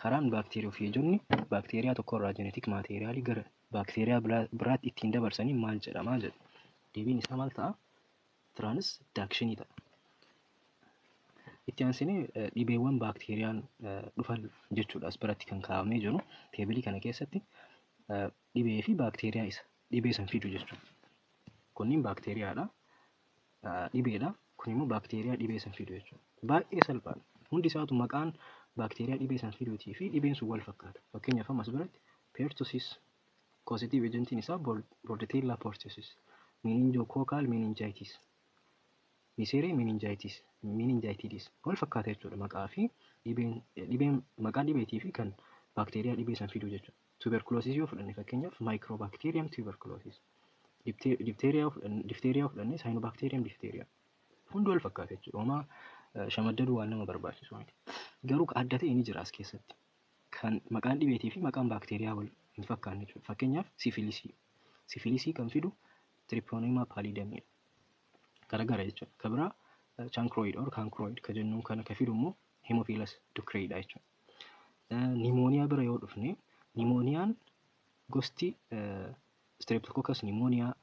Karaan baakteeriyoofeejonni baakteeriyaa tokkorraa genetic materialii gara baakteeriyaa biraatti ittiin dabarsanii maal jedhama jedha. Deebiin isaa maal ta'a? Transductionii ta'a. Itti aansinee dhibeewwan baakteeriyaan dhufan jechuudha. As biratti kan kaa'amee jiru teebilii kana keessatti dhibee fi baakteeriyaa isa dhibee san fidu jechuudha. Kunniin baakteeriyaadha. Dhibeedha. Kun immoo baakteeriyaa dhibee san fidu jechuudha. Baay'ee salphaadha. Hundi isaatu maqaan baakteeriyaa dhibee san fiduutii fi dhibeen sun wal fakkaata. Fakkeenyaaf as biratti pertussis causative agentiin isaa bordetella pertussis, meningococcal meningitis, miseria meningitis wal fakkaata jechuudha. Maqaa fi dhibeen maqaa dhibeetii fi kan baakteeriyaa dhibee san fidu jechuudha. Tuberculosis yoo fudhanne fakkeenyaaf microbacterium tuberculosis, diphtheria yoo fudhanne cyanobacterium diphtheria. Hundi wal fakkaata jechuudha. Homaa shamaddaduu waan nama barbaachisu miti. Garuu adda ta'e ni jira as keessatti. Kan maqaan dhibeetii fi maqaan baakteeriyaa wal hin fakkaanne jechuudha. Fakkeenyaaf sifilisii. Sifilisii kan fidu Treponema pallidum garagara jechuudha. Kan biraa chancroid or cancroid kan jennuun kana kan fidu immoo Haemophilus ducreidha jechuudha. Nimooniyaa bira yoo dhufne nimooniyaan gosti Streptococcus pneumoniyaa,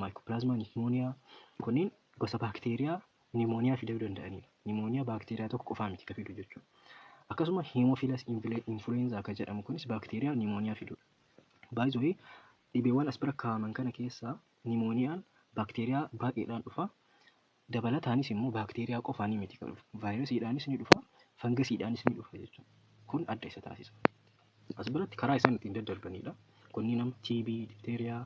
Mycoplasma pneumoniyaa kunniin gosa baakteeriyaa nimooniyaa fiduu danda'anidha. Nimooniyaa baakteeriyaa tokko qofaa miti kan fidu jechuudha. Akkasuma Haemophilus influenza kan jedhamu kunis baakteeriyaa nimooniyaa fidudha. By the way, dhibeewwan as bira kaa'aman kana keessaa nimooniyaan baakteeriyaa baay'eedhaan dhufa. Dabalataanis immoo baakteeriyaa qofaanii miti kan dhufu. Vaayirasiidhaanis ni dhufa, fangasiidhaanis ni dhufa jechuudha. Kun adda isa taasisa. As biratti karaa isaan ittiin daddarbanidha. Kunniin nama TB, diphtheria,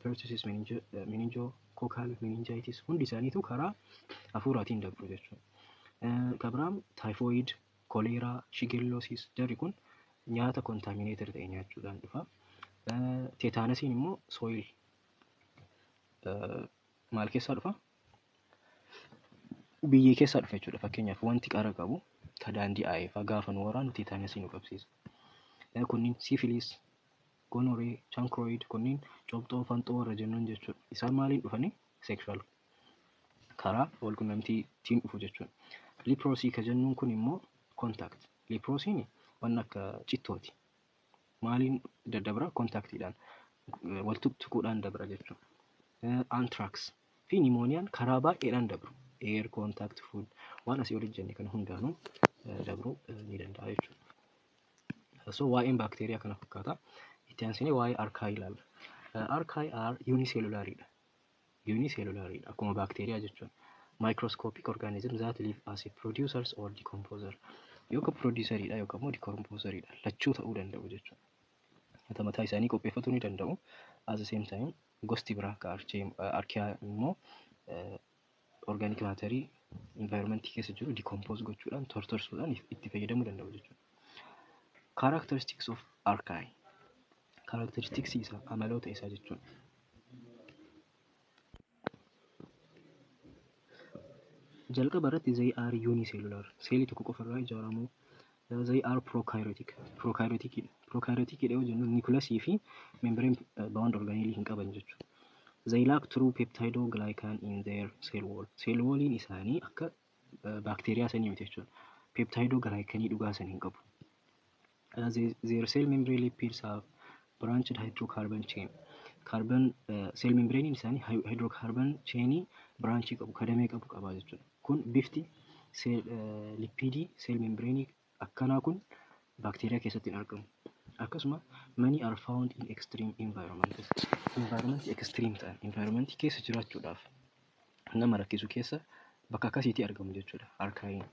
pertussis, meningococcal meningitis hundi isaaniitu karaa hafuuraatiin darbu jechuudha. Kan biraan typhoid, cholera, shigellosis jarri kun nyaata contaminated ta'e nyaachuudhaan dhufa. Teetaanasiin immoo soil maal keessaa dhufa? Biyyee keessaa dhufa jechuudha. Fakkeenyaaf wanti qara qabu ka daandii aayefaa gaafa nu waraanu teetaanasiin nu qabsiisa. Kunniin syphilis, gonorrhea, chancroid kunniin cobxoo fanxoo warra jennuun jechuudha. Isaan maaliin dhufanii? Sexual karaa wal quunnamtiitiin dhufu jechuudha. Leprosy kan jennuun kun immoo contact. Leprosiin waan akka cittooti. Maaliin daddabra? Contactiidhaan wal tuquudhaan dabra jechuudha. Anthrax fi pneumoniaan karaa baay'eedhaan dabru. Air contact, food waan asii olii jenne kana hundaanuu dabruu ni danda'a jechuudha. So waa'een baakteeriyaa kana fakkaata. Itti aansinee waa'ee archaea ilaalla. Archaea unicellularidha. Unicellularidha akkuma baakteeriyaa jechuudha. Microscopic organisms that live as a producers or decomposer. Yookaan produceridha yookaan immoo decomposeridha. Lachuu ta'uu danda'u jechuudha. Nyaata mataa isaanii qopheeffatuu ni danda'u. At the same time gosti biraa akka archaea immoo organic materii environment keessa jiru decompose gochuudhaan tortorsuudhaan itti fayyadamuu danda'u jechuudha. Characteristics of archaea. Characteristics isaa amaloota isaa jechuun jalqaba irratti they are unicellular seelii tokko qofa irraa ijaaramu. They are prokaryotic. Prokaryotic yoo jennu nucleusii fi membrane bound organelle hin qaban jechuudha. They lack true peptidoglycan in their cell wall. Cell walliin isaanii akka bacteria sanii miti jechuudha. Peptidoglycan dhugaa san hin qabu. Their cell membrane lipids have branched hydrocarbon chain. Cell membrane isaanii hydrocarbon chain branch qabu, kadamee qabu qaba jechuudha. Kun bifti lipidii cell membrane akkanaa kun bacteria keessatti hin argamu. Akkasuma many are found in extreme environments. Environment extreme ta'an environment keessa jiraachuudhaaf nama rakkisu keessa bakka akkasiitti argamu jechuudha archaea.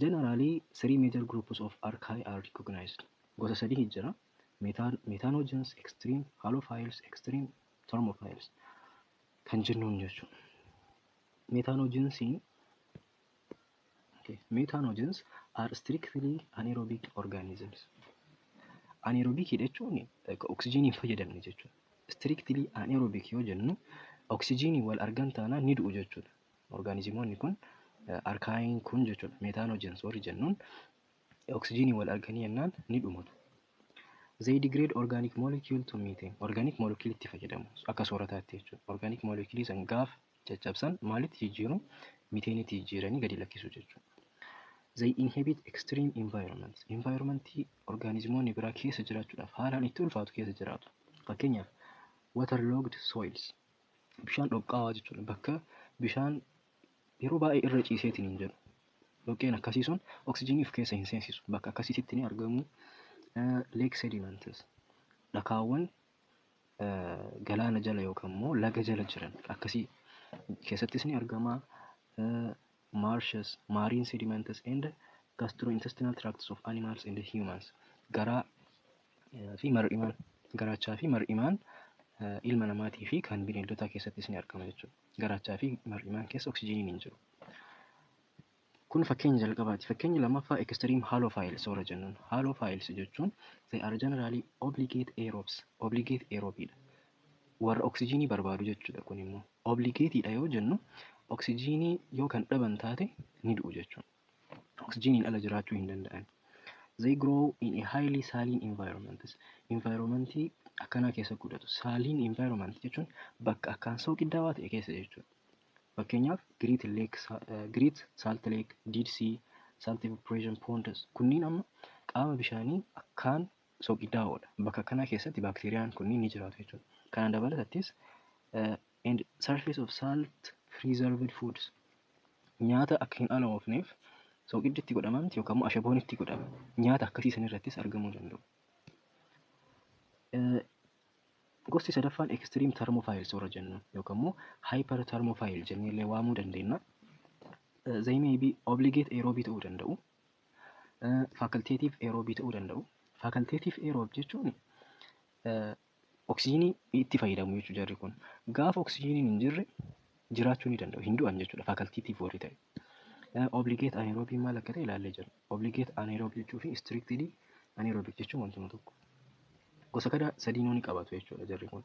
Generally, 3 major groups of archaea are recognized. Gosa sadii jira. Methanogens, extreme halophiles, extreme thermophiles. Kan jennuun jechuudha. Methanogens are strictly anaerobic organisms. Anaerobic jechuun oksijiinii fayyadamne jechuudha. Strictly anaerobic yoo jennu oksijiinii wal argan taanaan ni du'u jechuudha. Organizimoonni kun archaea kun jechuudha. Methanogens warri jennuun oksijiinii wal arganii yennaan ni dhumatu. They degrade organic molecule to methane. Organic molecule itti fayyadamu akka soorataatti jechuudha. Organic molecule san gaafa caccabsan maalitti jijjiiru? Methaniitti jijjiiranii gadi lakkisu jechuudha. They inhabit extreme environments. Environmentii organizimoonni biraa keessa jiraachuudhaaf haalaan itti ulfaatu keessa jiraatu. Fakkeenyaaf waterlogged soils. Bishaan dhoqqaawaa jechuudha. Bakka bishaan yeroo baay'ee irra ciiseetiin hin jiru. Dhoqqeen akkasii sun oksijiinii of keessa hin seensisu. Bakka akkasiitti ni argamu. Lake sediments. Dhakaawwan galaana jala yookaan immoo laga jala jiran akkasii keessattis ni argama. Marshes, marine sediments and gastrointestinal tracts of animals and humans. Garaa fi mar'imaan garaachaa fi mar'imaan ilma namaatii fi kan bineeldotaa keessattis ni argama jechuudha. Garaachaa fi mar'imaan keessa oksijiiniin hin jiru. Kun fakkeenya jalqabaati. Fakkeenya lammaffaa extreme halophiles warra jennuun. Halophiles jechuun they are generally obligate aerobes. Obligate aerobiidha. Warra oksijiinii barbaadu jechuudha kun immoo. Obligateidha yoo jennu oksijiinii yoo kan dhaban taate ni du'u jechuudha. Oksijiiniin ala jiraachuu hin danda'an. They grow in a highly saline environment. Environmentii akkanaa keessa guddatu. Saline environment jechuun bakka akkaan sooqiddaawaa ta'e keessa jechuudha. Fakkeenyaaf Great Salt Lake, Dead Sea, Salt Evaporation Ponds kunniin amma qaama bishaanii akkaan sooqiddaa'oodha. Bakka akkanaa keessatti baakteeriyaan kunniin ni jiraatu jechuudha. Kanaan dabalatattis and surface of salt preserved foods. Nyaata akka hin alamoofneef sooqidditti godhamanti yookaan immoo ashaboonitti godhama. Nyaata akkasii san irrattis argamuu danda'u. Gosti sadaffaan extreme thermophiles warra jennuun yookaan immoo hyperthermophile jenneellee waamuu dandeenya. They may be obligate aerobii ta'uu danda'u. Facultative aerobii ta'uu danda'u. Facultative aerob jechuun oksijiinii itti fayyadamu jechuudha jarri kun. Gaafa oksijiiniin hin jirre jiraachuu ni danda'u. Hin du'an jechuudha facultative warri ta'e. Obligate anaerobii maal akka ta'e ilaallee jirra. Obligate anaerob jechuu fi strictly anaerobic jechuun wantuma tokko. Gosa kana sadiinuu ni qabatu jechuudha jarri kun.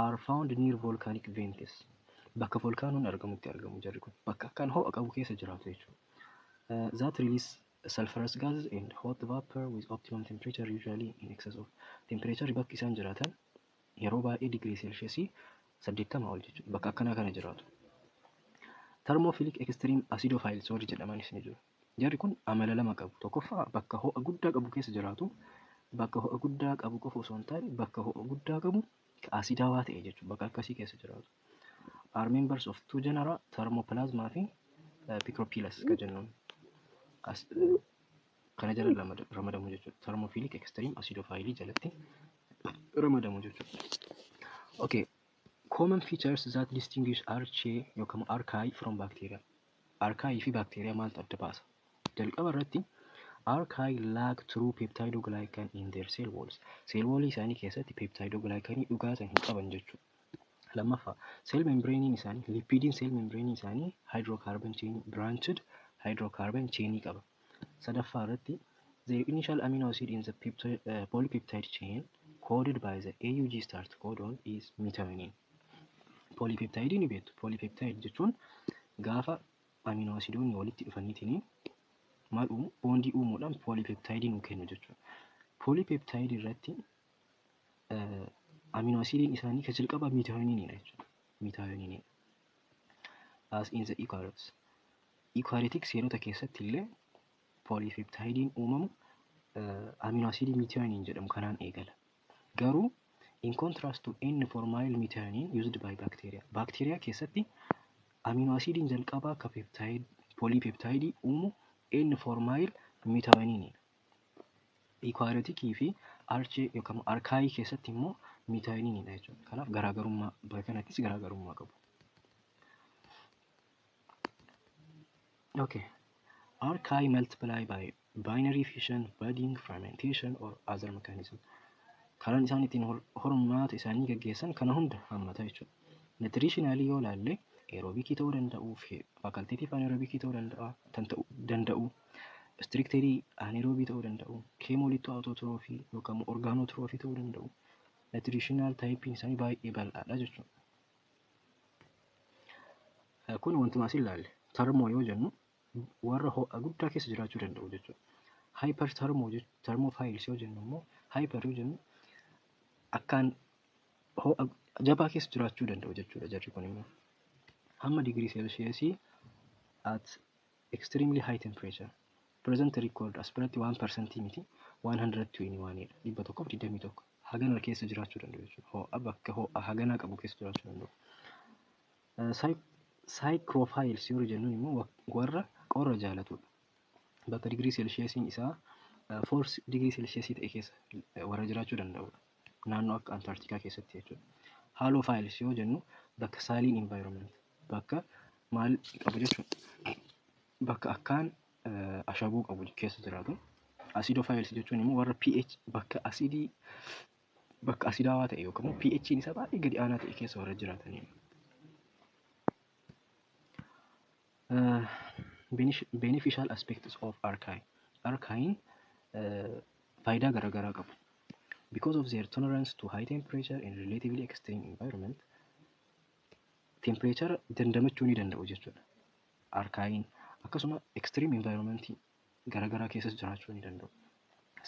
Are found near volcanic vents. Bakka volkaanoon argamutti argamu jarri kun. Bakka akkaan ho'a qabu keessa jiraatu jechuudha. That release sulfurous gases and hot vapor with optimum temperature usually in excess of temperature bakki isaan jiraatan yeroo baay'ee digirii seelsheesii 80 ol jechuudha. Bakka akkanaa kana jiraatu. Thermophilic extreme acidophiles warri jedhamanis ni jiru. Jarri kun amala lama qabu. Tokkoffaa bakka ho'a guddaa qabu keessa jiraatu. Bakka ho'a guddaa qabu qofa osoo hin taane bakka ho'a guddaa qabu asidaawaa ta'e jechuudha. Bakka akkasii keessa jiraatu. Are members of two genera thermoplasma fi microbiology kan jennuun. Kana jala ramadamu jechuudha. Thermophilic extreme acidophile jalatti ramadamu jechuudha. Okay. Common features that distinguish archaea from bacteria. Archaea fi bacteria maaltu adda baasa? Jalqaba irratti archaea lack true peptidoglycan in their cell walls. Cell wall isaanii keessatti peptidoglycan dhugaa san hin qaban jechuudha. Lammaffaa cell membrane isaanii lipidiin cell membrane isaanii hydrocarbon chain branched hydrocarbon chain qaba. Sadaffaa irratti the initial amino acid in the polypeptide chain coded by the AUG start codon is methionine. Polypeptide ni beektu. Polypeptide jechuun gaafa amino acidoonni walitti dhufaniitiin maal uumu boondii uumuudhaan polypeptide nu kennu jechuudha. Polypeptide irratti amino acidiin isaanii kan jalqaba methionine jechuudha. Methionine as in the eukaryotes. Eukaryotic seelota keessatti illee polypeptide uumamu amino acidii methionine jedhamu kanaan eegala. Garuu in contrast to N-formyl methionine used by bacteria. Bacteria keessatti amino acidiin jalqabaa ka peptide polypeptide uumu N-formyl methionine. Eukaryotikii fi archee yookaan archaea keessatti immoo methionine dha jechuudha. Kanaaf garaagarummaa bakka kanattis garaagarummaa qabu. Okay. Archaea multiply by binary fission, budding, fermentation or other mechanism. Karaan isaan ittiin hormaata isaanii gaggeessan kana hunda hammata jechuudha. Nutritionally yoo ilaalle aerobikii ta'uu danda'u, facultative anaerobikii ta'uu danda'u, strictly anaerobii ta'uu danda'u, chemolithoautotrophii yookaan organotrophii ta'uu danda'u. Nutritional type isaanii baay'ee bal'aadha jechuudha. Kun wantuma as ilaalle thermo yoo jennu warra ho'a guddaa keessa jiraachuu danda'u jechuudha. Thermophiles yoo jennu immoo hyper yoo jennu akkaan ho'a jabaa keessa jiraachuu danda'u jechuudha jarri kun immoo. Hamma degree Celsius at extremely high temperature. Present record as biratti 1% miti 121 dha. 121 hagana keessa jiraachuu danda'u jechuudha. Ho'a bakka ho'a hagana qabu keessa jiraachuu danda'u. Psychrophiles yoo jennu immoo warra qorra jaalatudha. Bakka degree Celsius isaa 4 degree Celsius ta'e keessa warra jiraachuu danda'udha. Naannoo akka Antarctica keessatti jechuudha. Halophiles yoo jennu bakka saline environment bakka maal qabu jechuudha. Bakka akkaan ashaboo qabu keessa jiraatu. Acidophiles jechuun immoo warra pH bakka asidaawaa ta'e yookaan pH isaa baay'ee gadi aanaa ta'e keessa warra jiraatanidha. Beneficial aspects of archaea. Archaea faayidaa garaagaraa qabu. Because of their tolerance to high temperature and relatively extreme environment, temperature dandamachuu ni danda'u jechuudha. Archaea akkasuma extreme environment garaagaraa keessa jiraachuu ni danda'u.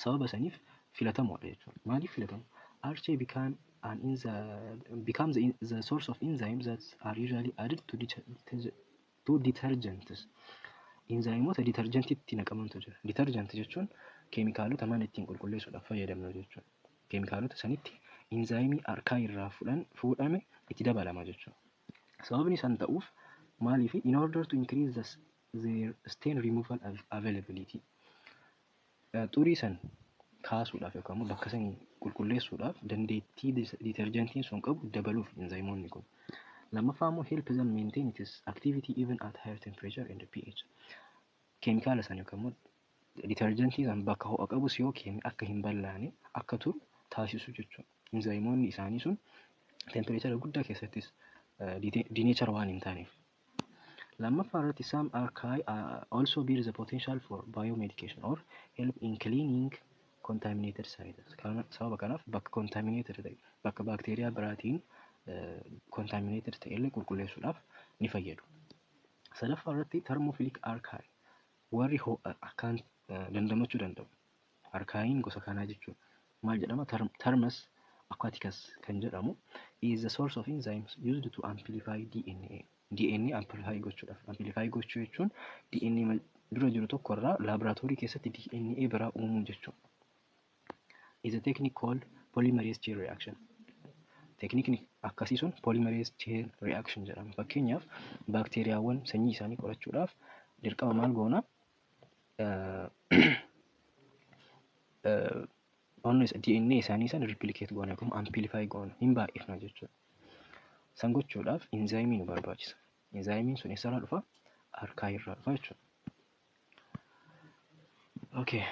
Sababa saniif filatamoodha jechuudha. Maaliif filatamu? Archaea becomes the source of enzymes that are usually added to detergents. Enzymoota detergentiitti naqamantu jira. Detergent jechuun keemikaalota mana ittiin qulqulleessuudhaaf fayyadamnu jechuudha. Keemikaalota sanitti enzyimii archaea irraa fuudhame itti dabalama jechuudha. Sababni isaan ta'uuf maaliif? In order to increase their stain removal availability. Xurii san kaasuudhaaf yookaan immoo bakka sanii qulqulleessuudhaaf dandeettii detergentiin sun qabu dabaluuf enzymoonni kun. Lammaffaa immoo help them maintain its activity even at higher temperature and pH. Keemikaala san yookaan immoo detergentii san bakka ho'a qabus yoo akka hin ballaane akka turu taasisu jechuudha. Enzymoonni isaanii sun temperature guddaa keessattis denature waan hin taaneef. Lammaffaa irratti some archaea also bear the potential for biomedication or help in cleaning contaminated sites. Sababa kanaaf bakka contaminated ta'e bakka baakteeriyaa biraatiin contaminated ta'e illee qulqulleessuudhaaf ni fayyadu. Sadaffaa irratti thermophilic archaea warri ho'a akkaan dandamachuu danda'u. Archaea'n gosa kanaa jechuudha. Maal jedhama? Thermus aquaticus kan jedhamu is the source of enzymes used to amplify DNA. DNA amplify gochuudhaaf. Amplify gochuu jechuun DNA dura jiru tokko irraa laaboraatoorii keessatti DNA biraa uumuu jechuudha. Is a technique called polymerase chain reaction. Teknikni akkasii sun polymerase chain reaction jedhama. Fakkeenyaaf baakteeriyaawwan sanyii isaanii qorachuudhaaf dirqama maal goona? DNA isaanii san replicate goona yookaan amplify goona hin baay'ifna jechuudha. San gochuudhaaf enzyimii nu barbaachisa. Enzyimiin sun eessarraa dhufa? Archaea irraa dhufa jechuudha. Okay.